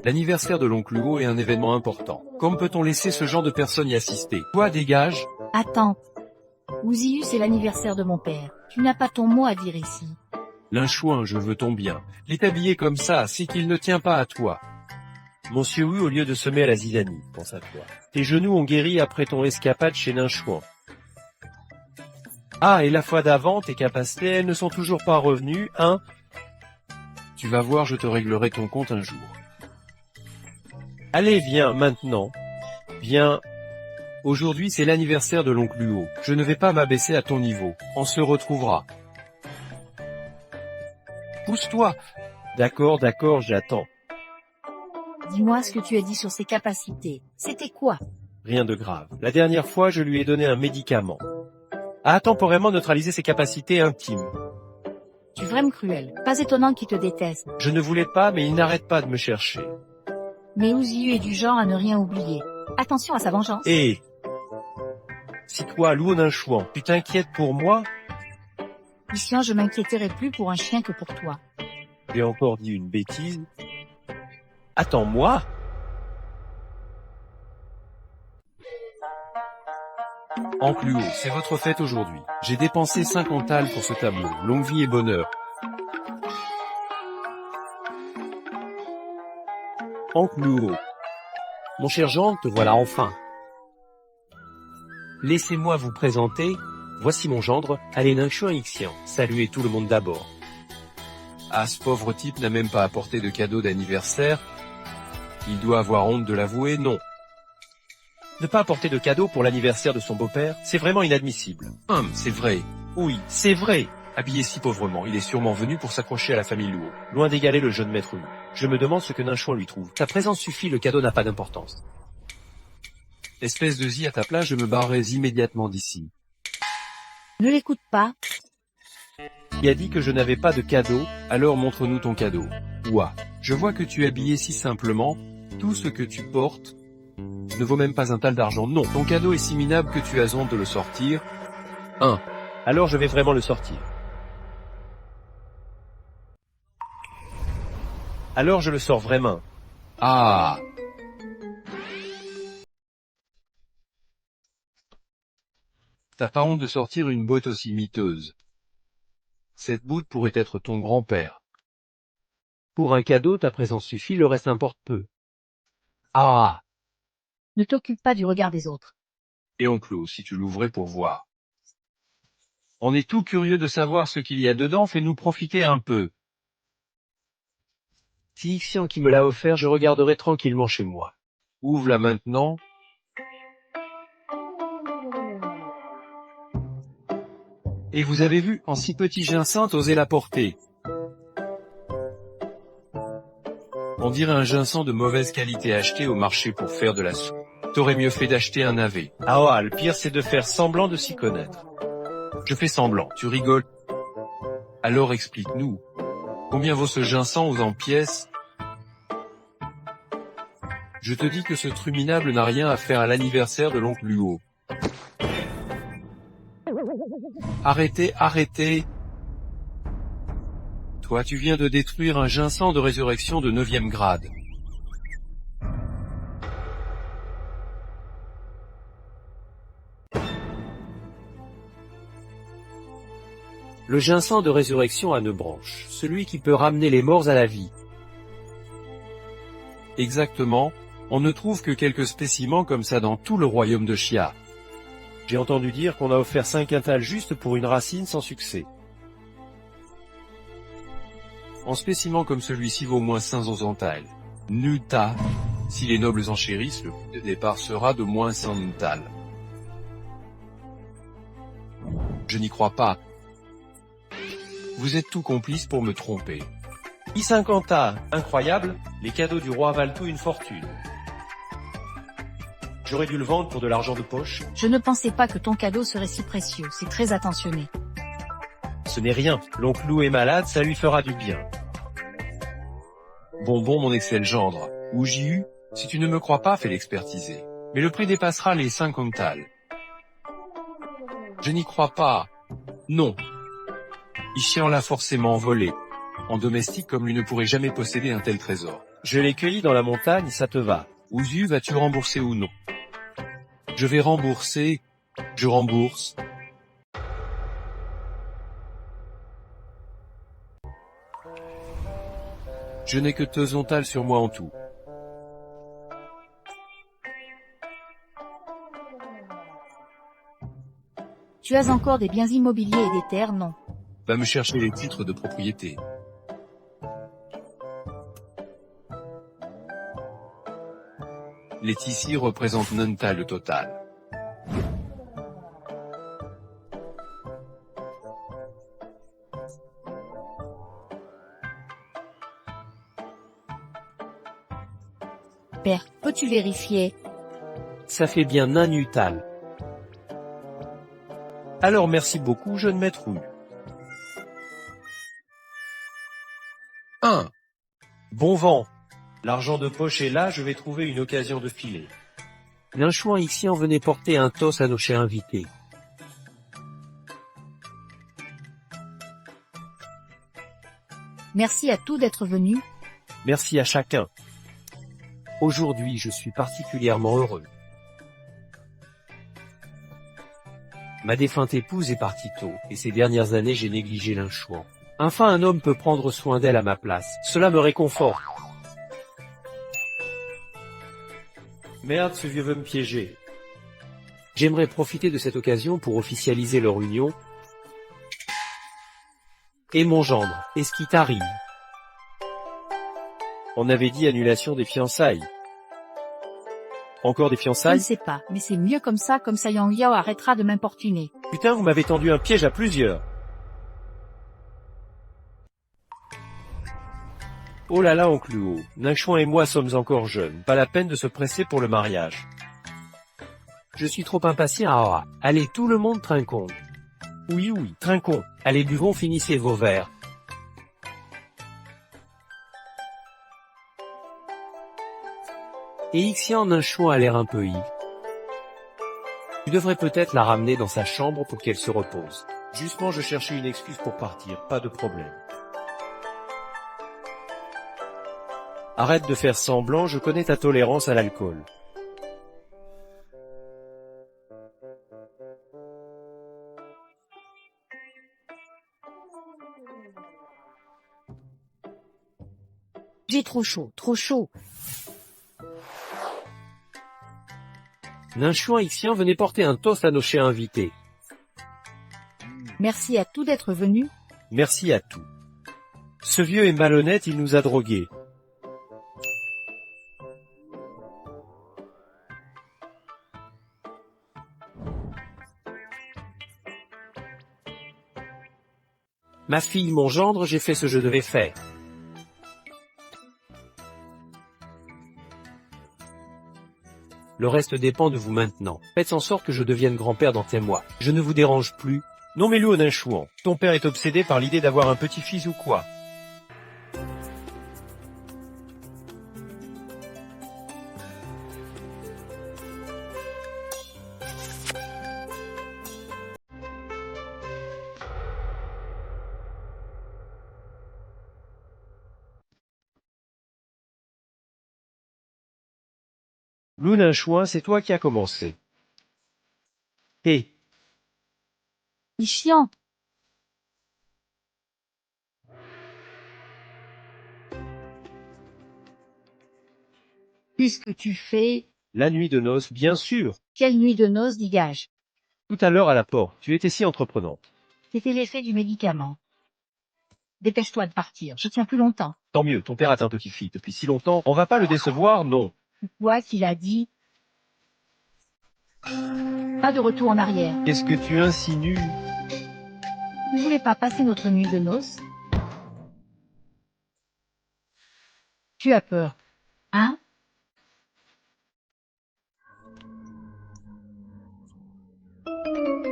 L'anniversaire de l'oncle Luo est un événement important. Comment peut-on laisser ce genre de personnes y assister? Toi, dégage. Attends. Ouziu, c'est l'anniversaire de mon père. Tu n'as pas ton mot à dire ici. Linchouin, je veux ton bien. Il est habillé comme ça, c'est qu'il ne tient pas à toi. Monsieur Wu, au lieu de semer à la zizanie, pense à toi. Tes genoux ont guéri après ton escapade chez Ninchouan. Ah, et la fois d'avant, tes capacités, elles ne sont toujours pas revenues, hein? Tu vas voir, je te réglerai ton compte un jour. Allez, viens, maintenant. Viens. Aujourd'hui, c'est l'anniversaire de l'oncle Luo. Je ne vais pas m'abaisser à ton niveau. On se retrouvera. Pousse-toi. D'accord, d'accord, j'attends. Dis-moi ce que tu as dit sur ses capacités. C'était quoi? Rien de grave. La dernière fois, je lui ai donné un médicament. A temporairement neutralisé ses capacités intimes. Tu es vraiment cruel. Pas étonnant qu'il te déteste. Je ne voulais pas, mais il n'arrête pas de me chercher. Mais Ouziu est du genre à ne rien oublier. Attention à sa vengeance. Et si toi, Luo Ninchouan, tu t'inquiètes pour moi, Lucien, je m'inquiéterai plus pour un chien que pour toi. j'ai encore dit une bêtise. Attends-moi. Oncle Luo, c'est votre fête aujourd'hui. J'ai dépensé 50 thalles pour ce tableau. Longue vie et bonheur. Oncle Luo. Mon cher Jean, te voilà enfin. Laissez-moi vous présenter, voici mon gendre, Alain Xian. Saluez tout le monde d'abord. Ah, ce pauvre type n'a même pas apporté de cadeau d'anniversaire. Il doit avoir honte de l'avouer, non. Ne pas apporter de cadeau pour l'anniversaire de son beau-père, c'est vraiment inadmissible. C'est vrai. Oui, c'est vrai. Habillé si pauvrement, il est sûrement venu pour s'accrocher à la famille Luo. Loin d'égaler le jeune maître Wu. Je me demande ce que Ninchouan lui trouve. Sa présence suffit, le cadeau n'a pas d'importance. Espèce de zi à ta place, je me barrerai immédiatement d'ici. Ne l'écoute pas. Il a dit que je n'avais pas de cadeau. Alors montre-nous ton cadeau. Ouah, je vois que tu es habillé si simplement, tout ce que tu portes ne vaut même pas un tal d'argent. Non, ton cadeau est si minable que tu as honte de le sortir. Alors je vais vraiment le sortir. Alors je le sors vraiment. Ah. T'as pas honte de sortir une botte aussi miteuse. Cette boute pourrait être ton grand-père. Pour un cadeau, ta présence suffit, le reste importe peu. Ah. Ne t'occupe pas du regard des autres. Et oncle, si tu l'ouvrais pour voir. On est tout curieux de savoir ce qu'il y a dedans, fais-nous profiter un peu. Si Xian qui me l'a offert, je regarderai tranquillement chez moi. Ouvre-la maintenant. Et vous avez vu, en si petit ginseng, t'osais la porter. On dirait un ginseng de mauvaise qualité acheté au marché pour faire de la soupe. T'aurais mieux fait d'acheter un navet. Ah, le pire c'est de faire semblant de s'y connaître. Je fais semblant, tu rigoles. Alors explique-nous. Combien vaut ce ginseng aux en pièces? Je te dis que ce truminable n'a rien à faire à l'anniversaire de l'oncle Luo. Arrêtez, arrêtez. Toi, tu viens de détruire un ginseng de résurrection de 9e grade. Le ginseng de résurrection a 9 branches, celui qui peut ramener les morts à la vie. Exactement, on ne trouve que quelques spécimens comme ça dans tout le royaume de Xia. J'ai entendu dire qu'on a offert 5 quintals juste pour une racine sans succès. En spécimen comme celui-ci vaut moins 500 antales. Nuta. Si les nobles enchérissent, le prix de départ sera de moins 100 nutal. Je n'y crois pas. Vous êtes tout complice pour me tromper. I50A, incroyable, les cadeaux du roi valent tout une fortune. J'aurais dû le vendre pour de l'argent de poche. Je ne pensais pas que ton cadeau serait si précieux, c'est très attentionné. Ce n'est rien, l'oncle Lou est malade, ça lui fera du bien. Bonbon mon excellent gendre. Où j'y eus, si tu ne me crois pas, fais l'expertiser. Mais le prix dépassera les 50 tals. Je n'y crois pas. Non. Xian l'a forcément volé. En domestique comme lui ne pourrait jamais posséder un tel trésor. Je l'ai cueilli dans la montagne, ça te va. Ouzu, vas-tu rembourser ou non? Je vais rembourser. Je rembourse. Je n'ai que 2 ontales sur moi en tout. Tu as encore des biens immobiliers et des terres, non? Va me chercher les titres de propriété. Les tissus représentent Nuntal le total. Père, peux-tu vérifier? Ça fait bien un nutal. Alors merci beaucoup, jeune maître Wu. 1. Bon vent. L'argent de poche est là, je vais trouver une occasion de filer. Ninchouan Xian venait porter un toast à nos chers invités. Merci à tous d'être venus. Merci à chacun. Aujourd'hui, je suis particulièrement heureux. Ma défunte épouse est partie tôt, et ces dernières années j'ai négligé Ninchouan. Enfin un homme peut prendre soin d'elle à ma place. Cela me réconforte. Merde, ce vieux veut me piéger. J'aimerais profiter de cette occasion pour officialiser leur union. Et mon gendre, est-ce qui t'arrive? On avait dit annulation des fiançailles. Encore des Je ne fiançailles? sais pas, mais c'est mieux comme ça Yang Yao arrêtera de m'importuner. Putain, vous m'avez tendu un piège à plusieurs. Oh là là, oncle Luo, Ningxuan et moi sommes encore jeunes, pas la peine de se presser pour le mariage. Je suis trop impatient. Ah, allez, tout le monde trinquons. Oui, trinquons. Allez, buvons, finissez vos verres. Et Xian Ningxuan a l'air un peu ivre. Tu devrais peut-être la ramener dans sa chambre pour qu'elle se repose. Justement, je cherchais une excuse pour partir, pas de problème. Arrête de faire semblant, je connais ta tolérance à l'alcool. J'ai trop chaud, trop chaud. Ningxuan et Xian venaient porter un toast à nos chers invités. Merci à tous d'être venus. Merci à tout. Ce vieux est malhonnête, il nous a drogués. Ma fille, mon gendre, j'ai fait ce que je devais faire. Le reste dépend de vous maintenant. Faites en sorte que je devienne grand-père dans tes mois. Je ne vous dérange plus. Non mais Luo Ningxuan, ton père est obsédé par l'idée d'avoir un petit-fils ou quoi? Luo Ningxuan, c'est toi qui as commencé. Hé, Xian, qu'est-ce que tu fais? la nuit de noces, bien sûr. Quelle nuit de noces, dégage. Tout à l'heure à la porte, tu étais si entreprenante. C'était l'effet du médicament. Dépêche-toi de partir, je tiens plus longtemps. Tant mieux, ton père a un petit-fils depuis si longtemps. On va pas le décevoir, non. Quoi qu'il a dit? Pas de retour en arrière. Qu'est-ce que tu insinues? Tu ne voulais pas passer notre nuit de noces? Tu as peur, hein?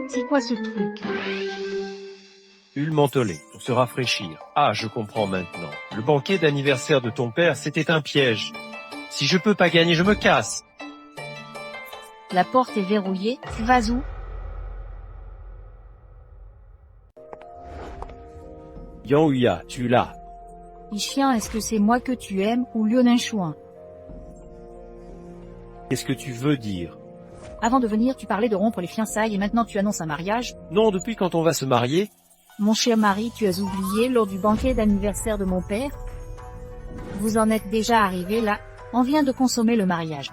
C'est quoi ce truc? Huile mentholée, pour se rafraîchir. Ah, je comprends maintenant. Le banquet d'anniversaire de ton père, c'était un piège. Si je peux pas gagner, je me casse. La porte est verrouillée, tu vas où? Yang Huya, tu l'as. Xian, est-ce que c'est moi que tu aimes ou Liu Ningxuan? Qu'est-ce que tu veux dire? Avant de venir, tu parlais de rompre les fiançailles et maintenant tu annonces un mariage? Non, depuis quand on va se marier? Mon cher mari, tu as oublié lors du banquet d'anniversaire de mon père? Vous en êtes déjà arrivé là? On vient de consommer le mariage.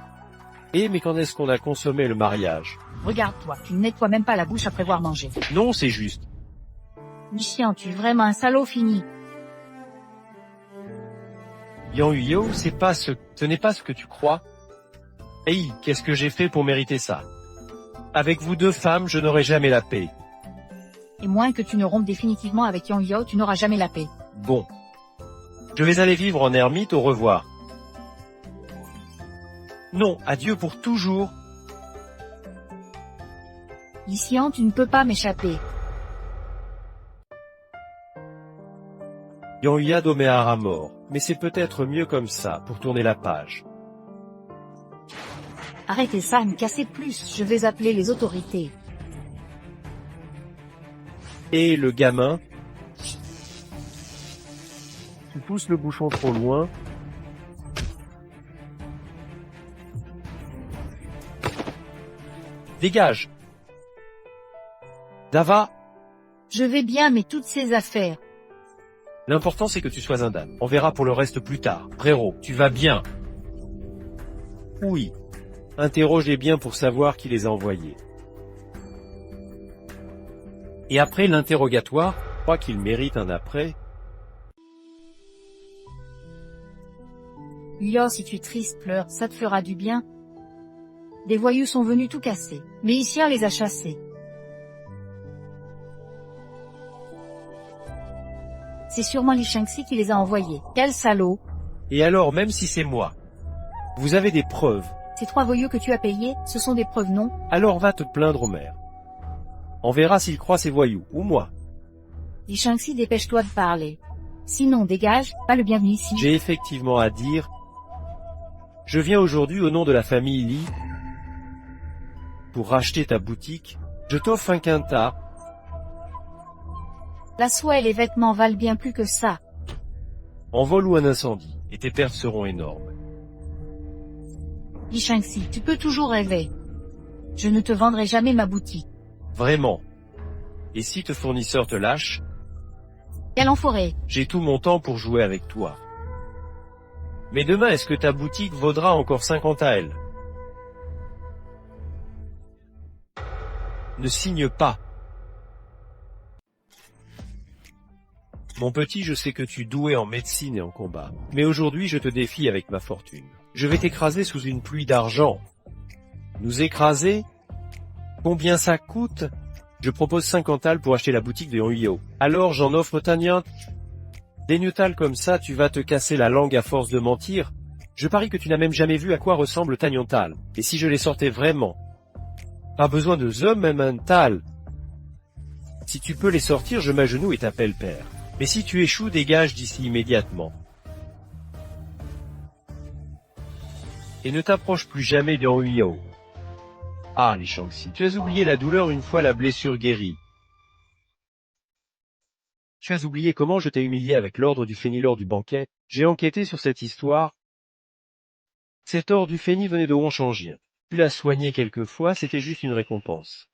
Eh, mais quand est-ce qu'on a consommé le mariage? Regarde-toi, tu ne nettoies même pas la bouche après avoir mangé. Non, c'est juste. Xian, tu es vraiment un salaud fini. Yang Huyo, ce n'est pas ce que tu crois. Hey, qu'est-ce que j'ai fait pour mériter ça? Avec vous deux femmes, je n'aurai jamais la paix. Et moins que tu ne rompes définitivement avec Yang Yao, tu n'auras jamais la paix. Bon. Je vais aller vivre en ermite, au revoir. Non, adieu pour toujours. Xian, tu ne peux pas m'échapper. Yang Huya Doméar à mort, mais c'est peut-être mieux comme ça, pour tourner la page. Arrêtez ça, ne cassez plus, je vais appeler les autorités. Et le gamin? Tu pousses le bouchon trop loin. Dégage! Dava, Je vais bien, mais toutes ces affaires. l'important c'est que tu sois un Dan. On verra pour le reste plus tard. Frérot, tu vas bien? Oui. Interroge-les bien pour savoir qui les a envoyés. Et après l'interrogatoire, je crois qu'il mérite un après. Yo, si tu es triste, pleure, ça te fera du bien. Des voyous sont venus tout casser, mais ici on les a chassés. C'est sûrement Li Shangxi qui les a envoyés. Quel salaud! Et alors, même si c'est moi, vous avez des preuves, Ces 3 voyous que tu as payés, ce sont des preuves non? alors va te plaindre au maire. On verra s'il croit ces voyous, ou moi. Li Shangxi, dépêche-toi de parler. Sinon, dégage, pas le bienvenu ici. J'ai effectivement à dire. Je viens aujourd'hui au nom de la famille Li pour racheter ta boutique. Je t'offre un quintat. La soie et les vêtements valent bien plus que ça. En vol ou un incendie, et tes pertes seront énormes. Li Shangxi, tu peux toujours rêver. Je ne te vendrai jamais ma boutique. Vraiment. Et si te fournisseur te lâche, Quel enfoiré! j'ai tout mon temps pour jouer avec toi. Mais demain, est-ce que ta boutique vaudra encore 50 à elle? Ne signe pas. Mon petit, je sais que tu es doué en médecine et en combat. Mais aujourd'hui, je te défie avec ma fortune. Je vais t'écraser sous une pluie d'argent. Nous écraser? Combien ça coûte? Je propose 50 al pour acheter la boutique de Yongyao. Alors j'en offre Tanyant. Des newtals comme ça, tu vas te casser la langue à force de mentir. Je parie que tu n'as même jamais vu à quoi ressemble Tanyontal. Et si je les sortais vraiment? Pas besoin de the même un tal. Si tu peux les sortir, je m'agenouille et t'appelle père. Mais si tu échoues, dégage d'ici immédiatement. Et ne t'approche plus jamais de Yongyao. Ah, Li Shangxi, tu as oublié la douleur une fois la blessure guérie. Tu as oublié comment je t'ai humilié avec l'ordre du Féni lors du banquet. J'ai enquêté sur cette histoire. Cet or du Féni venait de Wonchangien. Tu l'as soigné quelquefois, c'était juste une récompense.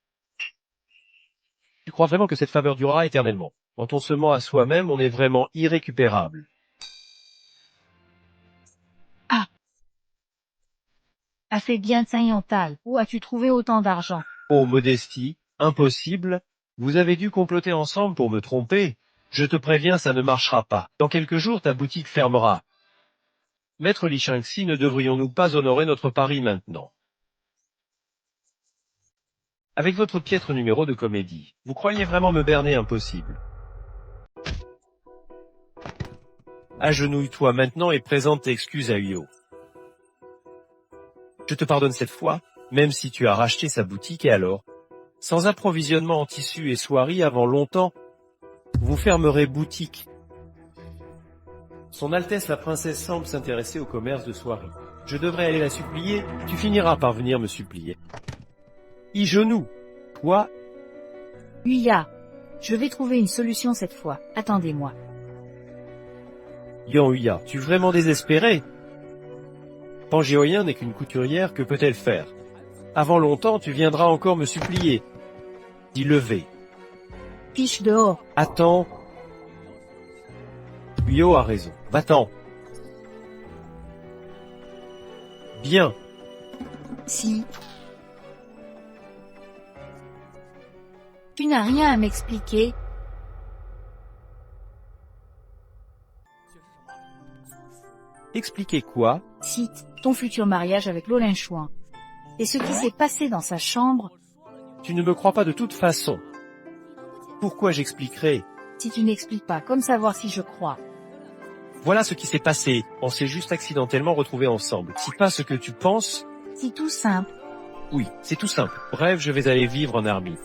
Tu crois vraiment que cette faveur durera éternellement? Quand on se ment à soi-même, on est vraiment irrécupérable. Assez bien Tsanyantal. Où as-tu trouvé autant d'argent? Oh, modestie, impossible. Vous avez dû comploter ensemble pour me tromper. Je te préviens, ça ne marchera pas. Dans quelques jours, ta boutique fermera. Maître Li Shangxi, ne devrions-nous pas honorer notre pari maintenant? Avec votre piètre numéro de comédie, vous croyez vraiment me berner? Impossible. Agenouille-toi maintenant et présente tes excuses à Huyo. Je te pardonne cette fois, même si tu as racheté sa boutique et alors, sans approvisionnement en tissus et soieries avant longtemps, vous fermerez boutique. Son Altesse la Princesse semble s'intéresser au commerce de soieries. Je devrais aller la supplier, tu finiras par venir me supplier. Genou, toi, Huya. Je vais trouver une solution cette fois. Attendez-moi. Huya, tu es vraiment désespéré? Pangéoyen n'est qu'une couturière, que peut-elle faire? Avant longtemps, tu viendras encore me supplier. Dis levé. Fiche dehors. Attends. Huyo a raison. Va-t'en. Bien. Si. Tu n'as rien à m'expliquer. Expliquer quoi? Cite ton futur mariage avec Lolin Chouan. Et ce qui s'est passé dans sa chambre. Tu ne me crois pas de toute façon. Pourquoi j'expliquerai? Si tu n'expliques pas, comme savoir si je crois? Voilà ce qui s'est passé. On s'est juste accidentellement retrouvés ensemble. C'est pas ce que tu penses? C'est tout simple. Oui, c'est tout simple. Bref, je vais aller vivre en armée.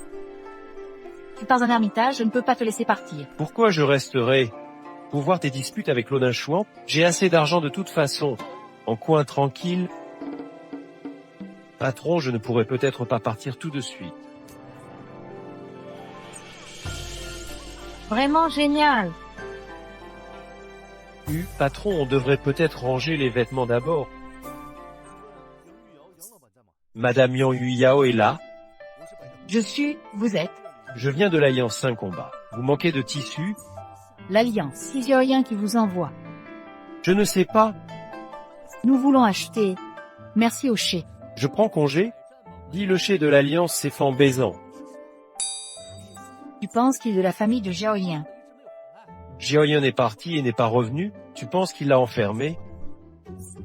Tu pars en ermitage, je ne peux pas te laisser partir. Pourquoi je resterai? Pour voir tes disputes avec Lolin Chouan, j'ai assez d'argent de toute façon. En coin tranquille. Patron, je ne pourrais peut-être pas partir tout de suite. Vraiment génial. Patron, on devrait peut-être ranger les vêtements d'abord. Madame Yang Yuyao est là. Vous êtes, Je viens de l'Alliance 5 Combat. Vous manquez de tissu? l'Alliance Sisyorien qui vous envoie. Je ne sais pas. Nous voulons acheter. Merci au chef. Je prends congé? Dit le chef de l'Alliance s'effant baisant. Tu penses qu'il est de la famille de Géolien. Géolien est parti et n'est pas revenu. Tu penses qu'il l'a enfermé?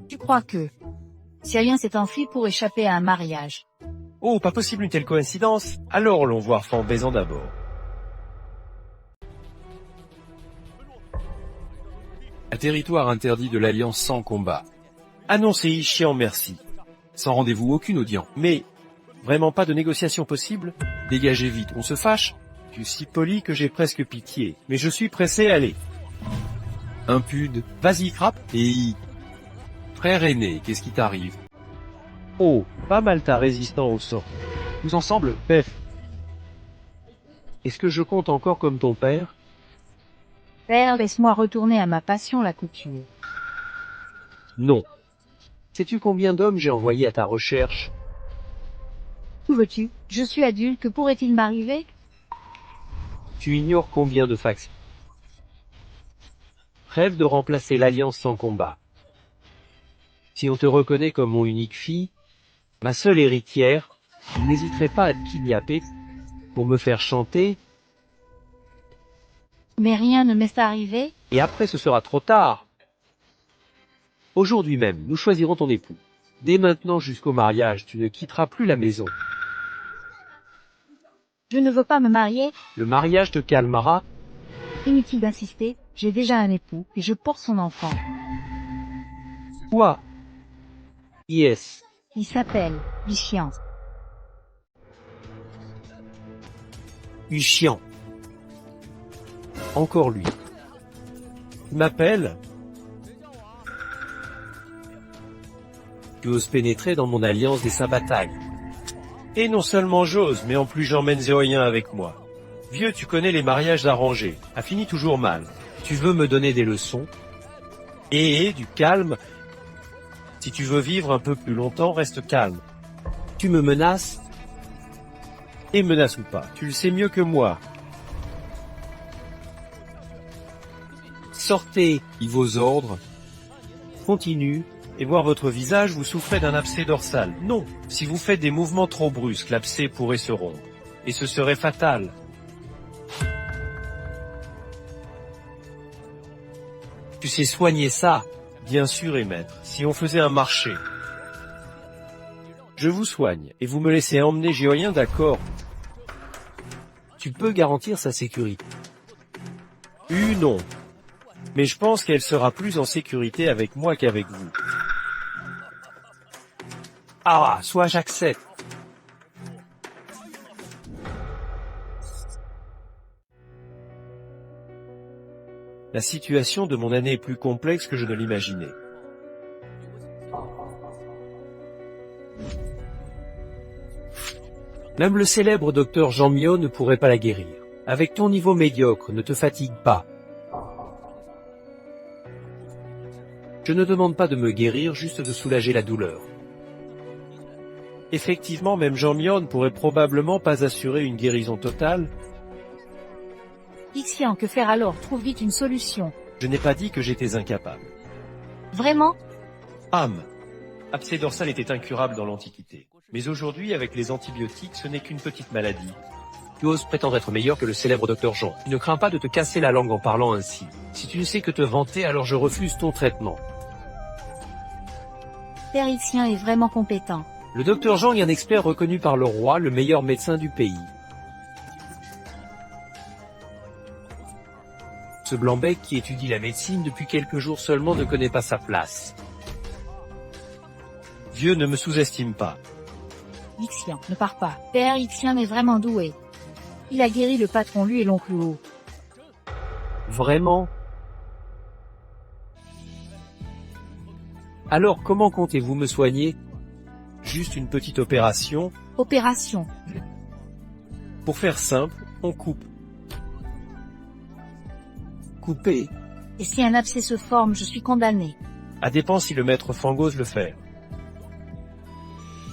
Tu crois que Géolien s'est enfui pour échapper à un mariage. Oh, pas possible une telle coïncidence. Alors allons voir Fambaisan d'abord. Un territoire interdit de l'Alliance sans combat. Annoncez chiant, merci. Sans rendez-vous aucune audience. Mais, vraiment pas de négociation possible? Dégagez vite, on se fâche? Tu es si poli que j'ai presque pitié. Mais je suis pressé, allez. Impude. Vas-y, frappe. Et... Frère aîné, qu'est-ce qui t'arrive? Oh, pas mal ta résistant au sort. Tous ensemble? Pef. Est-ce que je compte encore comme ton père? Père, laisse-moi retourner à ma passion, la couture. Non. Sais-tu combien d'hommes j'ai envoyés à ta recherche? Où veux-tu? Je suis adulte, que pourrait-il m'arriver? Tu ignores combien de factions. Rêve de remplacer l'Alliance sans combat. Si on te reconnaît comme mon unique fille, ma seule héritière, je n'hésiterai pas à te kidnapper pour me faire chanter, Mais rien ne m'est arrivé. et après ce sera trop tard. Aujourd'hui même, nous choisirons ton époux. Dès maintenant jusqu'au mariage, tu ne quitteras plus la maison. Je ne veux pas me marier. Le mariage te calmera. Inutile d'insister, j'ai déjà un époux et je porte son enfant. Quoi? Yes. Il s'appelle Bichian. Chiant. Encore lui. Il m'appelle. Tu oses pénétrer dans mon alliance des Saint-Batailles. Et non seulement j'ose, mais en plus j'emmène Zéoïen avec moi. Vieux, tu connais les mariages arrangés. A fini toujours mal. Tu veux me donner des leçons? Et du calme. Si tu veux vivre un peu plus longtemps, reste calme. Tu me menaces? Et menace ou pas, tu le sais mieux que moi. Sortez, Y vos ordres? continue, et voir votre visage, vous souffrez d'un abcès dorsal. Non, si vous faites des mouvements trop brusques, l'abcès pourrait se rompre. Et ce serait fatal. Tu sais soigner ça? Bien sûr, et maître, si on faisait un marché. Je vous soigne, et vous me laissez emmener Géolien, d'accord? Tu peux garantir sa sécurité? Non. Mais je pense qu'elle sera plus en sécurité avec moi qu'avec vous. Ah, soit j'accepte. La situation de mon année est plus complexe que je ne l'imaginais. Même le célèbre docteur Jean Mio ne pourrait pas la guérir. Avec ton niveau médiocre, ne te fatigue pas. Je ne demande pas de me guérir, juste de soulager la douleur. Effectivement, même Jean Mio ne pourrait probablement pas assurer une guérison totale. Ixian, que faire alors? Trouve vite une solution. Je n'ai pas dit que j'étais incapable. Vraiment? Âme. Abcès dorsal était incurable dans l'Antiquité. Mais aujourd'hui, avec les antibiotiques, ce n'est qu'une petite maladie. Tu oses prétendre être meilleur que le célèbre docteur Jean. Tu ne crains pas de te casser la langue en parlant ainsi. Si tu ne sais que te vanter, alors je refuse ton traitement. Père Ixian est vraiment compétent. Le docteur Jean est un expert reconnu par le roi, le meilleur médecin du pays. Ce blanc-bec qui étudie la médecine depuis quelques jours seulement ne connaît pas sa place. Vieux, ne me sous-estime pas. Ixian, ne pars pas. Père Ixian est vraiment doué. Il a guéri le patron, lui et l'oncle Huo. Vraiment? Alors comment comptez-vous me soigner? Juste une petite opération? Opération. Pour faire simple, on coupe. Couper? Et si un abcès se forme, je suis condamné. À dépend si le maître Fangos le fait.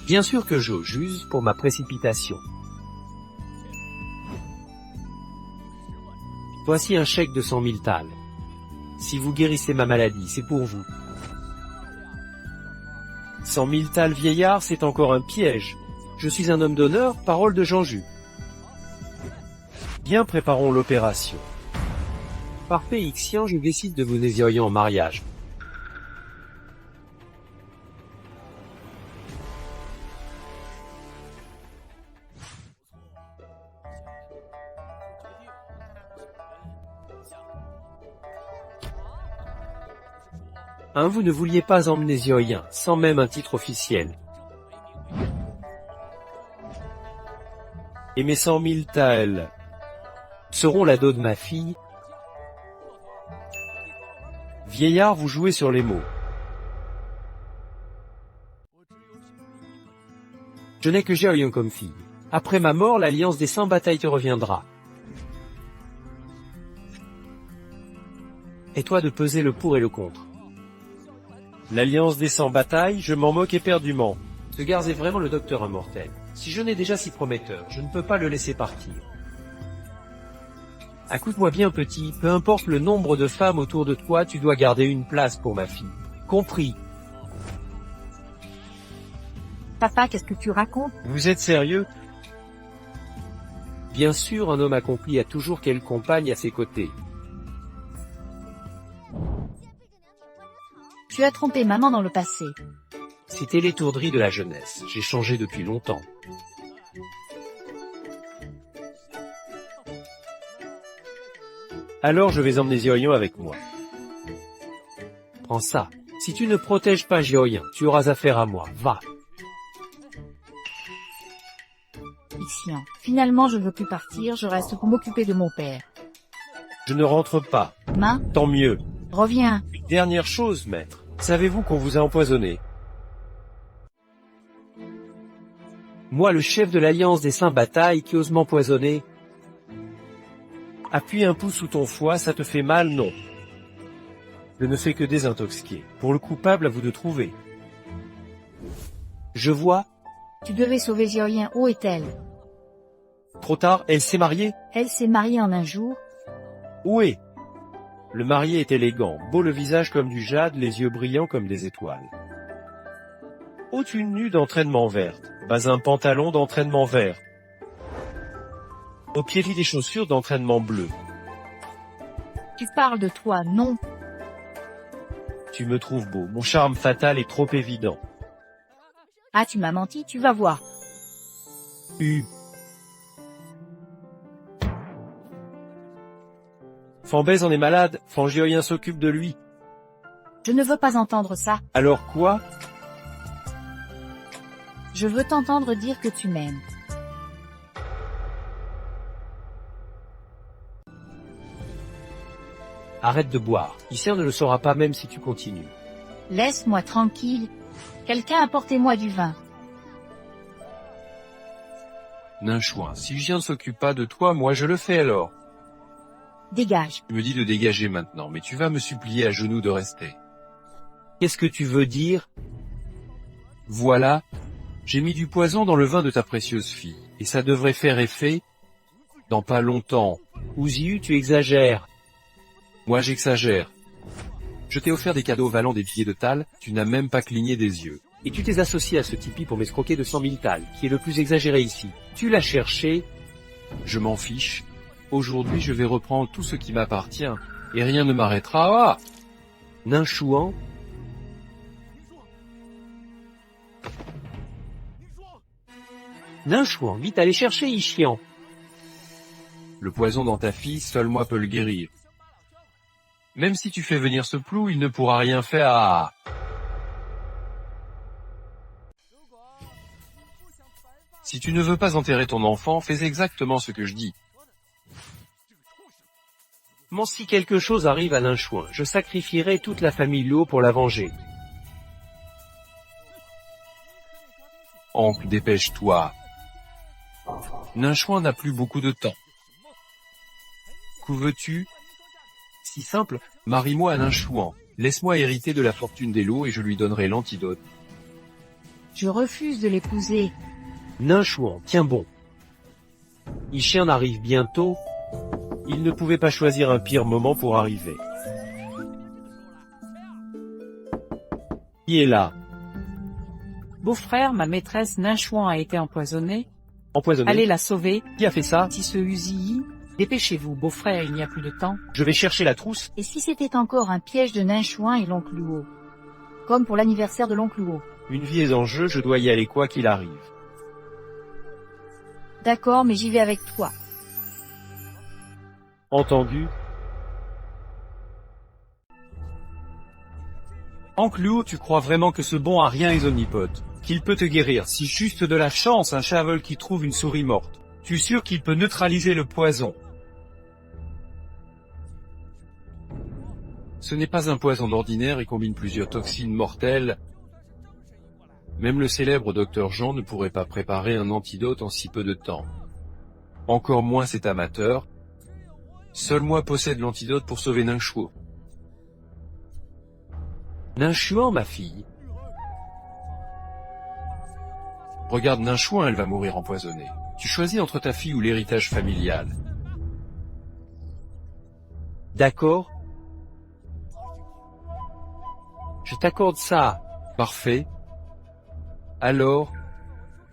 Bien sûr que j'use pour ma précipitation. Voici un chèque de 100 000 thalles. Si vous guérissez ma maladie, c'est pour vous. 100 000 thalles vieillard, c'est encore un piège. Je suis un homme d'honneur, parole de Jean Jus. Bien, préparons l'opération. Parfait, Ixian, je décide de vous désiriller en mariage. Hein, vous ne vouliez pas emmener Zioyin, sans même un titre officiel. Et mes 100 000 taels seront la dot de ma fille. Vieillard, vous jouez sur les mots. Je n'ai que Zioyin comme fille. Après ma mort, l'alliance des 100 batailles te reviendra. Et toi de peser le pour et le contre. L'alliance des 100 batailles, je m'en moque éperdument. Ce garce est vraiment le docteur immortel. Si je n'ai déjà si prometteur, je ne peux pas le laisser partir. Écoute-moi bien, petit, peu importe le nombre de femmes autour de toi, tu dois garder une place pour ma fille. Compris? Papa, qu'est-ce que tu racontes? Vous êtes sérieux? Bien sûr, un homme accompli a toujours quelle compagne à ses côtés. Tu as trompé maman dans le passé. C'était l'étourderie de la jeunesse. J'ai changé depuis longtemps. Alors je vais emmener Zioyin avec moi. Prends ça. Si tu ne protèges pas Zioyin, tu auras affaire à moi. Va. Ixian, finalement je ne veux plus partir, je reste pour m'occuper de mon père. Je ne rentre pas. Ma, Tant mieux. reviens. Une dernière chose, maître. Savez-vous qu'on vous a empoisonné? Moi, le chef de l'Alliance des 100 batailles qui ose m'empoisonner. Appuie un pouce sous ton foie, ça te fait mal, non? Je ne fais que désintoxiquer. Pour le coupable, à vous de trouver. Je vois. Tu devais sauver Zioyin, où est-elle? Trop tard, elle s'est mariée? Elle s'est mariée en un jour. Où est? Le marié est élégant, beau le visage comme du jade, les yeux brillants comme des étoiles. Haute une nue d'entraînement verte, bas un pantalon d'entraînement vert. Au pied lit des chaussures d'entraînement bleu. Tu parles de toi, non? Tu me trouves beau, mon charme fatal est trop évident. Ah, tu m'as menti, tu vas voir. Fambez en est malade, Fangioyen s'occupe de lui. Je ne veux pas entendre ça. Alors quoi? Je veux t'entendre dire que tu m'aimes. Arrête de boire. Issei ne le saura pas même si tu continues. Laisse-moi tranquille. Quelqu'un apportez-moi du vin. Ninchouin, si je viens ne s'occupe pas de toi, moi je le fais alors. Dégage. Tu me dis de dégager maintenant, mais tu vas me supplier à genoux de rester. Qu'est-ce que tu veux dire? Voilà. J'ai mis du poison dans le vin de ta précieuse fille, et ça devrait faire effet dans pas longtemps. Ouziu, tu exagères. Moi j'exagère. Je t'ai offert des cadeaux valant des billets de tal, tu n'as même pas cligné des yeux. Et tu t'es associé à ce tipi pour m'escroquer de 100 000 taels, qui est le plus exagéré ici. Tu l'as cherché. Je m'en fiche. Aujourd'hui je vais reprendre tout ce qui m'appartient, et rien ne m'arrêtera. Ah! Ninchouan. Ninchouan, vite allez chercher Ichian. Le poison dans ta fille, seul moi peux le guérir. Même si tu fais venir ce plou, il ne pourra rien faire à... Si tu ne veux pas enterrer ton enfant, fais exactement ce que je dis. Mais si quelque chose arrive à Ninchouan, je sacrifierai toute la famille Luo pour la venger. Oncle, dépêche-toi. Ninchouan n'a plus beaucoup de temps. Qu'où veux-tu? Si simple, marie-moi à Ninchouan. Laisse-moi hériter de la fortune des lots et je lui donnerai l'antidote. Je refuse de l'épouser. Ninchouan, tiens bon. Ichian arrive bientôt. Il ne pouvait pas choisir un pire moment pour arriver. Qui est là? Beau-frère, ma maîtresse Ninchouan a été empoisonnée. Empoisonné? Allez la sauver. Qui a fait ça? Tisse Uzi. Dépêchez-vous, beau-frère, il n'y a plus de temps. Je vais chercher la trousse. Et si c'était encore un piège de nain chouin et l'oncle Luo? Comme pour l'anniversaire de l'oncle Luo. Une vie est en jeu, je dois y aller quoi qu'il arrive. D'accord, mais j'y vais avec toi. Entendu? Oncle Luo, tu crois vraiment que ce bon à rien est omnipote? Qu'il peut te guérir si juste de la chance un chavel qui trouve une souris morte? Tu es sûr qu'il peut neutraliser le poison? Ce n'est pas un poison ordinaire et combine plusieurs toxines mortelles. Même le célèbre docteur Jean ne pourrait pas préparer un antidote en si peu de temps. Encore moins cet amateur. Seul moi possède l'antidote pour sauver Ningxuo. Ningxuan, ma fille. Regarde Ningxuan, elle va mourir empoisonnée. Tu choisis entre ta fille ou l'héritage familial. D'accord. Je t'accorde ça. Parfait. Alors,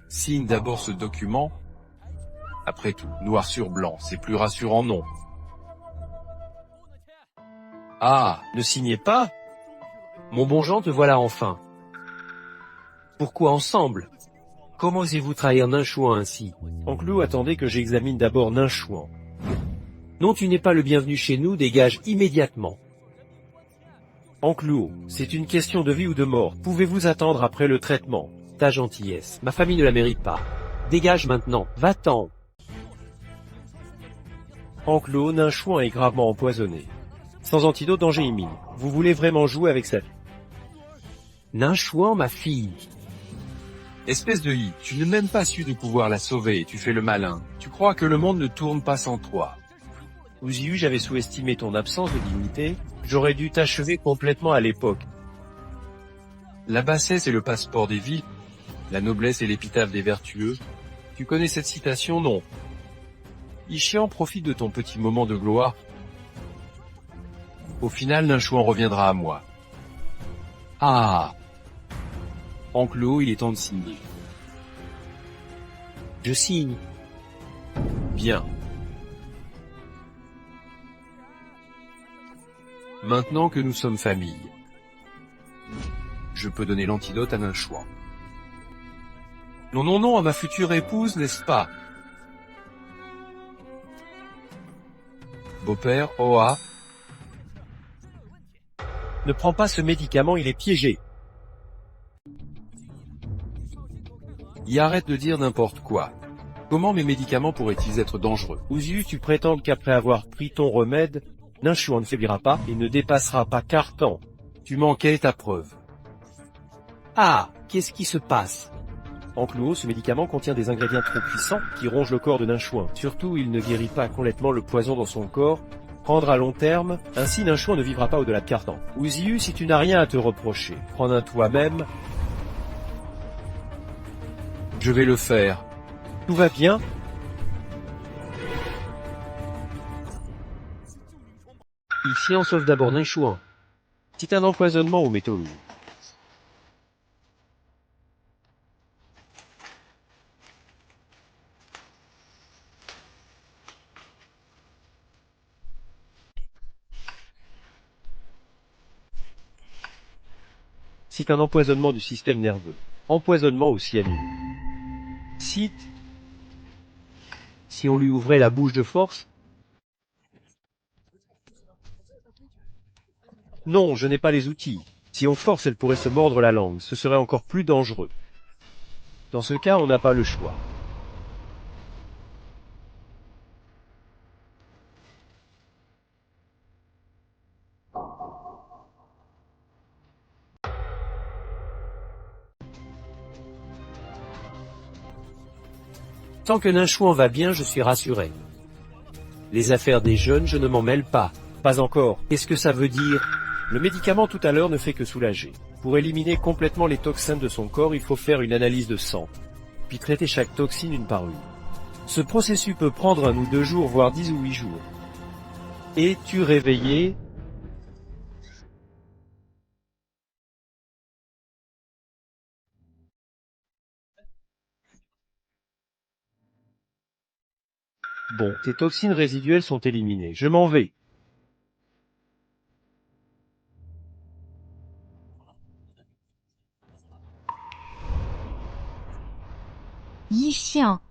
signe d'abord ce document. Après tout, noir sur blanc, c'est plus rassurant, non? Ah, ne signez pas? Mon bon Jean, te voilà enfin. Pourquoi ensemble? Comment osez-vous trahir Ningxuan ainsi? Oncle Luo attendait que j'examine d'abord Ningxuan. Non, tu n'es pas le bienvenu chez nous, dégage immédiatement. Oncle Luo, c'est une question de vie ou de mort. Pouvez-vous attendre après le traitement? Ta gentillesse, ma famille ne la mérite pas. Dégage maintenant, va-t'en. Oncle Luo, Ningxuan est gravement empoisonné. Sans antidote, danger imminent. Vous voulez vraiment jouer avec ça? Ningxuan, ma fille. Espèce de hi, tu n'as même pas su de pouvoir la sauver et tu fais le malin. Tu crois que le monde ne tourne pas sans toi. Ouziu, j'avais sous-estimé ton absence de dignité. J'aurais dû t'achever complètement à l'époque. La bassesse est le passeport des vies, la noblesse est l'épitaphe des vertueux. Tu connais cette citation, non? Ishian profite de ton petit moment de gloire. Au final, Ningxuan reviendra à moi. Ah! Oncle Luo, il est temps de signer. Je signe. Bien. Maintenant que nous sommes famille, je peux donner l'antidote à Ningxuan. Non, non, non, à ma future épouse, n'est-ce pas? Beau-père, Oa, Ne prends pas ce médicament, il est piégé. y arrête de dire n'importe quoi. Comment mes médicaments pourraient-ils être dangereux? Ouziu, tu prétends qu'après avoir pris ton remède, Ningxuan ne faiblira pas et ne dépassera pas Cartan. Tu manquais ta preuve. Ah, qu'est-ce qui se passe? Oncle Luo, ce médicament contient des ingrédients trop puissants qui rongent le corps de Ningxuan. Surtout, il ne guérit pas complètement le poison dans son corps. Prendre à long terme, ainsi Ningxuan ne vivra pas au-delà de Cartan. Ouziu, si tu n'as rien à te reprocher, prends un toi-même. Je vais le faire. Tout va bien? Ici, on sauve d'abord Ningxuan. C'est un empoisonnement aux métaux lourds. C'est un empoisonnement du système nerveux. Empoisonnement au cyanure. Si on lui ouvrait la bouche de force? Non, je n'ai pas les outils. Si on force, elle pourrait se mordre la langue. Ce serait encore plus dangereux. Dans ce cas, on n'a pas le choix. Tant que Ningxuan va bien, je suis rassuré. Les affaires des jeunes, je ne m'en mêle pas. Pas encore. Qu'est-ce que ça veut dire? Le médicament tout à l'heure ne fait que soulager. Pour éliminer complètement les toxines de son corps, il faut faire une analyse de sang, puis traiter chaque toxine une par une. Ce processus peut prendre 1 ou 2 jours, voire 10 ou 8 jours. Es-tu réveillé? Bon, tes toxines résiduelles sont éliminées. Je m'en vais. Yi chien.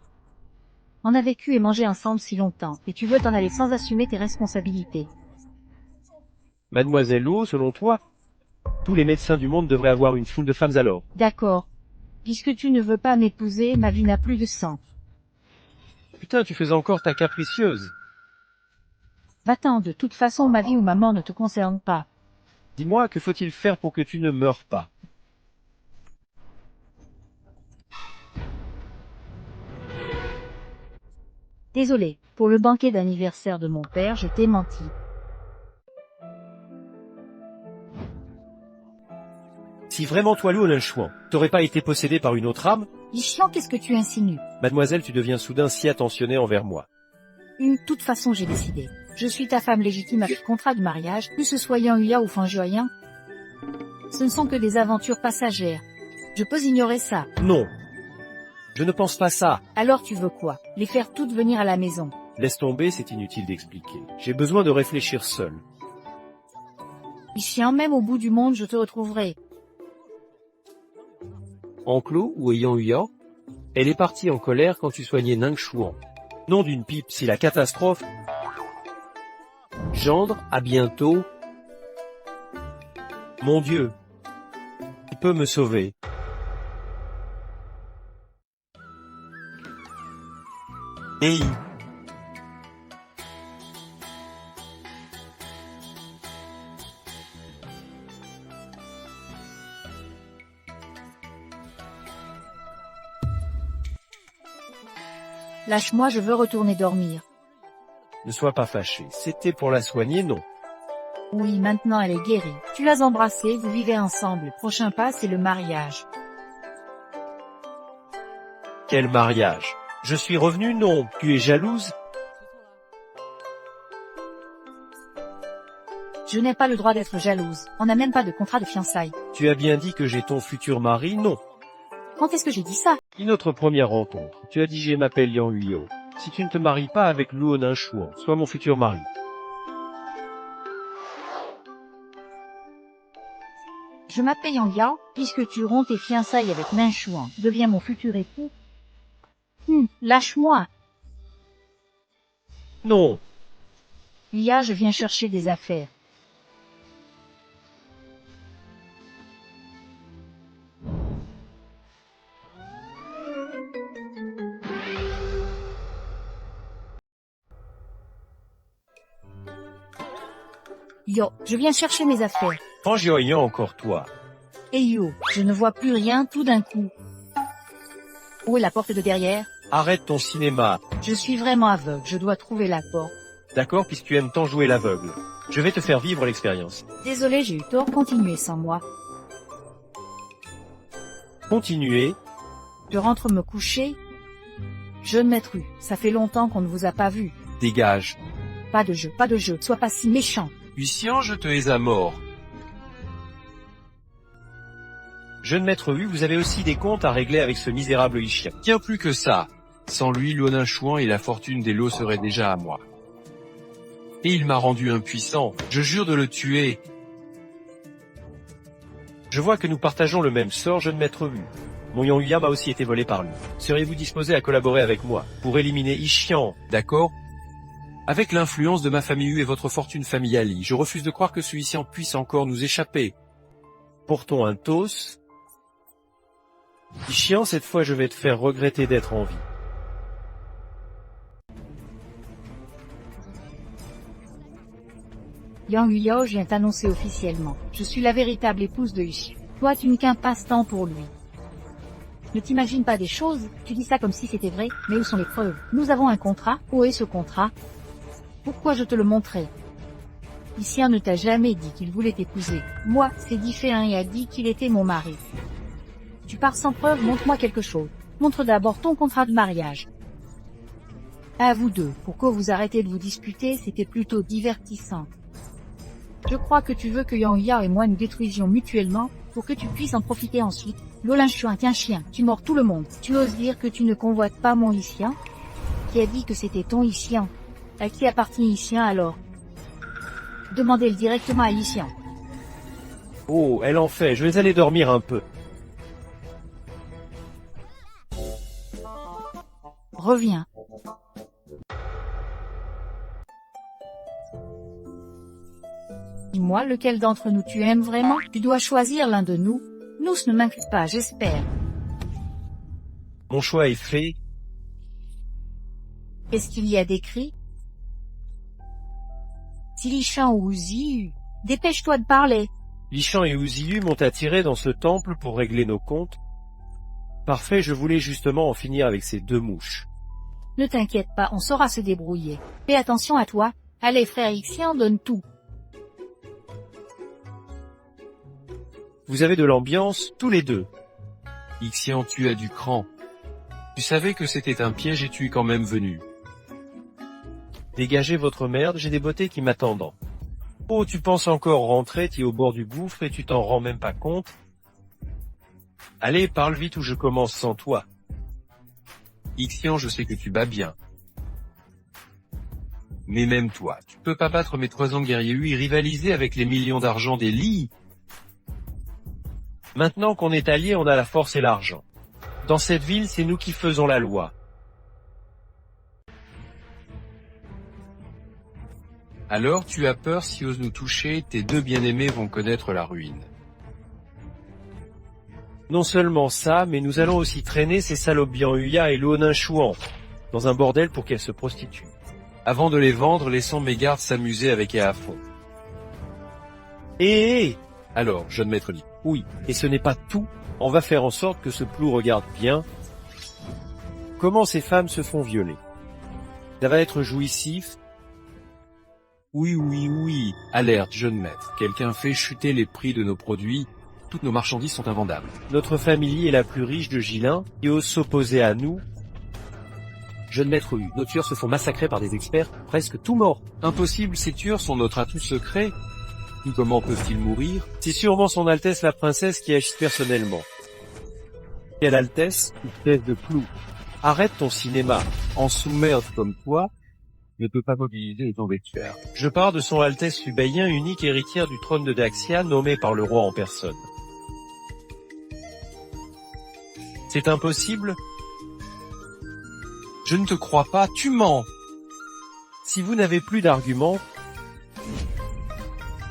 On a vécu et mangé ensemble si longtemps, et tu veux t'en aller sans assumer tes responsabilités. Mademoiselle Luo, selon toi, tous les médecins du monde devraient avoir une foule de femmes alors. D'accord. Puisque tu ne veux pas m'épouser, ma vie n'a plus de sens. Putain, tu fais encore ta capricieuse. Va-t'en, de toute façon ma vie ou ma mort ne te concerne pas. Dis-moi, que faut-il faire pour que tu ne meures pas? Désolé, pour le banquet d'anniversaire de mon père, je t'ai menti. Si vraiment toi, Luo Linchuan, t'aurais pas été possédé par une autre âme, Yixian, qu'est-ce que tu insinues? mademoiselle, tu deviens soudain si attentionnée envers moi. De toute façon, j'ai décidé. Je suis ta femme légitime avec contrat de mariage, que ce soit Yang Huya ou Fan Juoyan. Ce ne sont que des aventures passagères. Je peux ignorer ça. Non. Je ne pense pas ça. Alors tu veux quoi? Les faire toutes venir à la maison? Laisse tomber, c'est inutile d'expliquer. J'ai besoin de réfléchir seul. Yixian, même au bout du monde, je te retrouverai. Enclos ou ayant Huya? Elle est partie en colère quand tu soignais Ningxuan. Nom d'une pipe, c'est la catastrophe. Gendre, à bientôt. Mon Dieu. Tu peux me sauver. Hey. Lâche-moi, je veux retourner dormir. Ne sois pas fâché. C'était pour la soigner, non. Oui, maintenant elle est guérie. Tu l'as embrassée, vous vivez ensemble. Le prochain pas, c'est le mariage. Quel mariage? Je suis revenu, non. Tu es jalouse? Je n'ai pas le droit d'être jalouse. On n'a même pas de contrat de fiançailles. Tu as bien dit que j'ai ton futur mari, non. Quand est-ce que j'ai dit ça? Qui notre première rencontre? Tu as dit je m'appelle Yang Huyo. Si tu ne te maries pas avec Luo Linchuan, sois mon futur mari. Je m'appelle Yang Yao, puisque tu romps tes fiançailles avec Ningxuan. Deviens mon futur époux. Lâche-moi. Non. Lia, je viens chercher des affaires. Yo, je viens chercher mes affaires. Fan Juoyan, encore toi. Et yo, je ne vois plus rien tout d'un coup. Où est la porte de derrière? Arrête ton cinéma. Je suis vraiment aveugle, je dois trouver la porte. D'accord, puisque tu aimes tant jouer l'aveugle. Je vais te faire vivre l'expérience. Désolé, j'ai eu tort, continuez sans moi. Continuez. Je rentre me coucher. Jeune maître U, ça fait longtemps qu'on ne vous a pas vu. Dégage. Pas de jeu, sois pas si méchant. Lucien, je te hais à mort. Jeune maître Hu, vous avez aussi des comptes à régler avec ce misérable Yixian. Bien plus que ça. Sans lui, Luo Linchuan et la fortune des lots seraient déjà à moi. Et il m'a rendu impuissant. Je jure de le tuer. Je vois que nous partageons le même sort, jeune maître Hu. Mon Yang Huya m'a aussi été volé par lui. Seriez-vous disposé à collaborer avec moi pour éliminer Yixian? D'accord? Avec l'influence de ma famille Hu et votre fortune familiale, je refuse de croire que ce Yixian puisse encore nous échapper. Portons un toast. Yixian, cette fois je vais te faire regretter d'être en vie. Yang Huyao vient t'annoncer officiellement. Je suis la véritable épouse de Yixian. Toi, tu n'es qu'un passe-temps pour lui. Ne t'imagine pas des choses, tu dis ça comme si c'était vrai, mais où sont les preuves? Nous avons un contrat, où est ce contrat? Pourquoi je te le montrais? Yixian ne t'a jamais dit qu'il voulait t'épouser. Moi, c'est différent et a dit qu'il était mon mari. Tu pars sans preuve, montre-moi quelque chose. Montre d'abord ton contrat de mariage. À vous deux, pourquoi vous arrêtez de vous disputer, c'était plutôt divertissant. Je crois que tu veux que Yang Yao et moi nous détruisions mutuellement, pour que tu puisses en profiter ensuite. Luo Linchuan, qu'un chien, tu mords tout le monde. Tu oses dire que tu ne convoites pas mon Yixian? qui a dit que c'était ton Xian. À qui appartient Xian alors? Demandez-le directement à Xian. Oh, elle en fait, je vais aller dormir un peu. Reviens. Dis-moi lequel d'entre nous tu aimes vraiment. Tu dois choisir l'un de nous. Nous, ce ne m'inquiète pas, j'espère. Mon choix est fait. Qu'est-ce qu'il y a d'écrit? Si Lishan ou Ziyu, dépêche-toi de parler. Lishan et Uziyu m'ont attiré dans ce temple pour régler nos comptes. Parfait, je voulais justement en finir avec ces deux mouches. Ne t'inquiète pas, on saura se débrouiller. Fais attention à toi. Allez, frère Xian, donne tout. Vous avez de l'ambiance, tous les deux. Ixian, tu as du cran. Tu savais que c'était un piège et tu es quand même venu. Dégagez votre merde, j'ai des beautés qui m'attendent. Oh, tu penses encore rentrer, tu es au bord du gouffre et tu t'en rends même pas compte? Allez, parle vite ou je commence sans toi. Ixian, je sais que tu bats bien. Mais même toi, tu peux pas battre mes 3 ans guerriers et rivaliser avec les millions d'argent des lits. Maintenant qu'on est alliés, on a la force et l'argent. Dans cette ville, c'est nous qui faisons la loi. Alors tu as peur si osent nous toucher, tes deux bien-aimés vont connaître la ruine. Non seulement ça, mais nous allons aussi traîner ces salopes Bian-Huya et Luonin Chouan dans un bordel pour qu'elles se prostituent. Avant de les vendre, laissons mes gardes s'amuser avec eux à fond. Eh. Alors, jeune maître dit. Oui, et ce n'est pas tout. On va faire en sorte que ce plou regarde bien comment ces femmes se font violer. Ça va être jouissif. Oui. Alerte, jeune maître. Quelqu'un fait chuter les prix de nos produits. Toutes nos marchandises sont invendables. Notre famille est la plus riche de Jilin, qui ose s'opposer à nous. Jeune maître Hu, nos tueurs se font massacrer par des experts, presque tout morts. Impossible, ces tueurs sont notre atout secret. Comment peuvent-ils mourir? C'est sûrement son Altesse la Princesse qui agit personnellement. Quelle Altesse? Ou tête de clou. Arrête ton cinéma. En sous-merde comme toi, ne peut pas mobiliser les tombés tueurs. Je parle de son Altesse Hubayen, unique héritière du trône de Daxia, nommée par le roi en personne. C'est impossible? Je ne te crois pas, tu mens. Si vous n'avez plus d'arguments,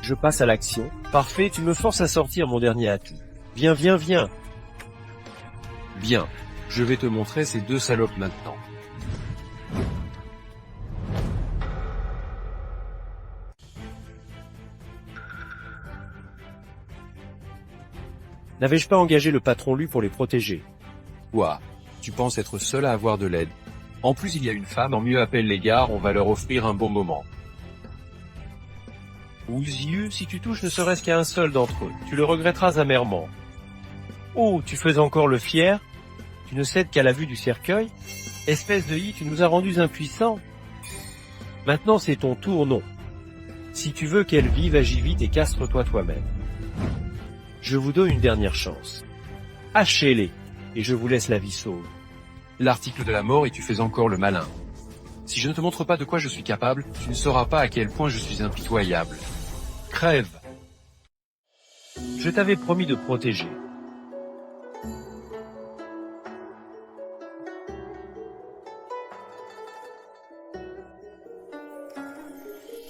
je passe à l'action. Parfait, tu me forces à sortir mon dernier atout. Viens. Bien, je vais te montrer ces deux salopes maintenant. N'avais-je pas engagé le patron Lu pour les protéger? Quoi? Tu penses être seul à avoir de l'aide? En plus, il y a une femme, en mieux appelle les gars, on va leur offrir un bon moment. Uziyu, si tu touches ne serait-ce qu'à un seul d'entre eux, tu le regretteras amèrement. Oh, tu fais encore le fier? Tu ne cèdes qu'à la vue du cercueil? Espèce de Yi, tu nous as rendus impuissants. Maintenant c'est ton tour, non. Si tu veux qu'elle vive, agis vite et castre-toi toi-même. Je vous donne une dernière chance. Hachez-les, et je vous laisse la vie sauve. L'article de la mort et tu fais encore le malin. Si je ne te montre pas de quoi je suis capable, tu ne sauras pas à quel point je suis impitoyable. Crève! Je t'avais promis de protéger.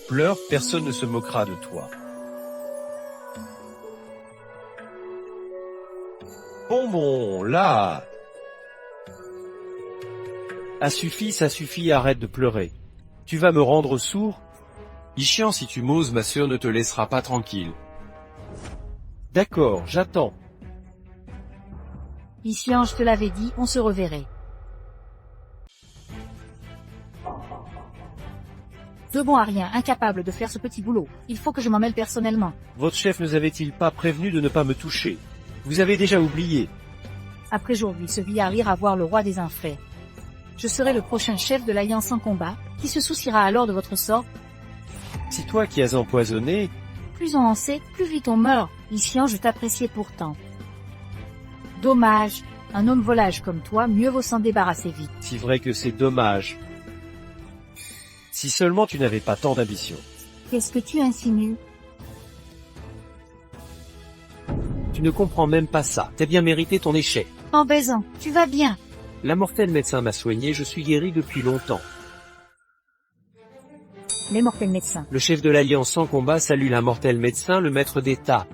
Pleure, personne ne se moquera de toi. Bon, là. Ça suffit, arrête de pleurer. Tu vas me rendre sourd? Ichian, si tu m'oses, ma sœur ne te laissera pas tranquille. D'accord, j'attends. Xian, je te l'avais dit, on se reverrait. De bon à rien, incapable de faire ce petit boulot. Il faut que je m'en mêle personnellement. Votre chef nous avait-il pas prévenu de ne pas me toucher? Vous avez déjà oublié. Après aujourd'hui, ce vieillard ira voir le roi des infraies. Je serai le prochain chef de l'Alliance en combat, qui se souciera alors de votre sort. C'est toi qui as empoisonné. Plus on en sait, plus vite on meurt. Xian, je t'appréciais pourtant. Dommage. Un homme volage comme toi, mieux vaut s'en débarrasser vite. C'est vrai que c'est dommage. Si seulement tu n'avais pas tant d'ambition. Qu'est-ce que tu insinues? Tu ne comprends même pas ça. T'as bien mérité ton échec. En baisant, tu vas bien. La mortelle médecin m'a soigné, je suis guéri depuis longtemps. Les mortels médecins. Le chef de l'Alliance sans combat salue l'immortel médecin, le maître d'État.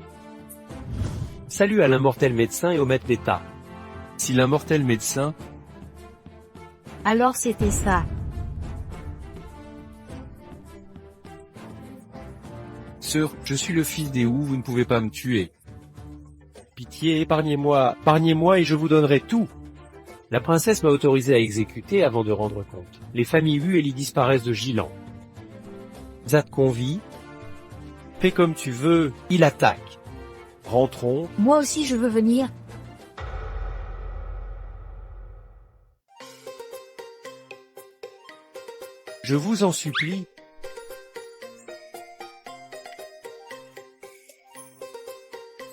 Salut à l'immortel médecin et au maître d'État. Si l'immortel médecin, Alors c'était ça. sœur, je suis le fils des Wu, vous ne pouvez pas me tuer. Pitié, épargnez-moi et je vous donnerai tout. La princesse m'a autorisé à exécuter avant de rendre compte. Les familles Wu et Li disparaissent de Gilan. Zat convie. Fais comme tu veux, il attaque. Rentrons. Moi aussi je veux venir. Je vous en supplie.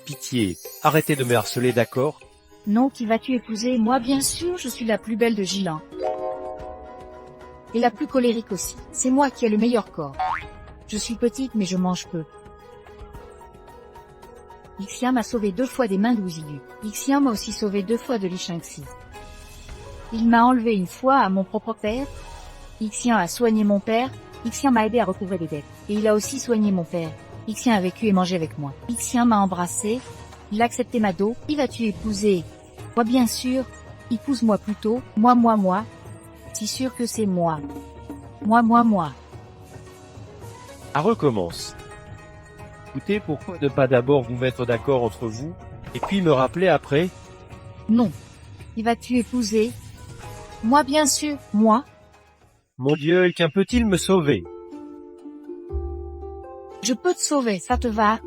Pitié, arrêtez de me harceler, d'accord? Non, qui vas-tu épouser? Moi bien sûr, je suis la plus belle de Gilan. Et la plus colérique aussi. C'est moi qui ai le meilleur corps. Je suis petite mais je mange peu. Ixia m'a sauvé 2 fois des mains d'Ouziyu. Ixia m'a aussi sauvé 2 fois de Li Shangxi. Il m'a enlevé une fois à mon propre père. Ixia a soigné mon père. Ixia m'a aidé à recouvrer des dettes. Et il a aussi soigné mon père. Ixia a vécu et mangé avec moi. Ixia m'a embrassé. Il a accepté ma dot. Qui vas-tu épouser? Moi bien sûr. Épouse-moi plutôt. Moi. Si sûr que c'est moi. Moi. À recommence. Écoutez, pourquoi ne pas d'abord vous mettre d'accord entre vous, et puis me rappeler après? Non. Qui vas-tu épouser? Moi bien sûr. Moi. Mon Dieu, quelqu'un peut-il me sauver? Je peux te sauver, ça te va?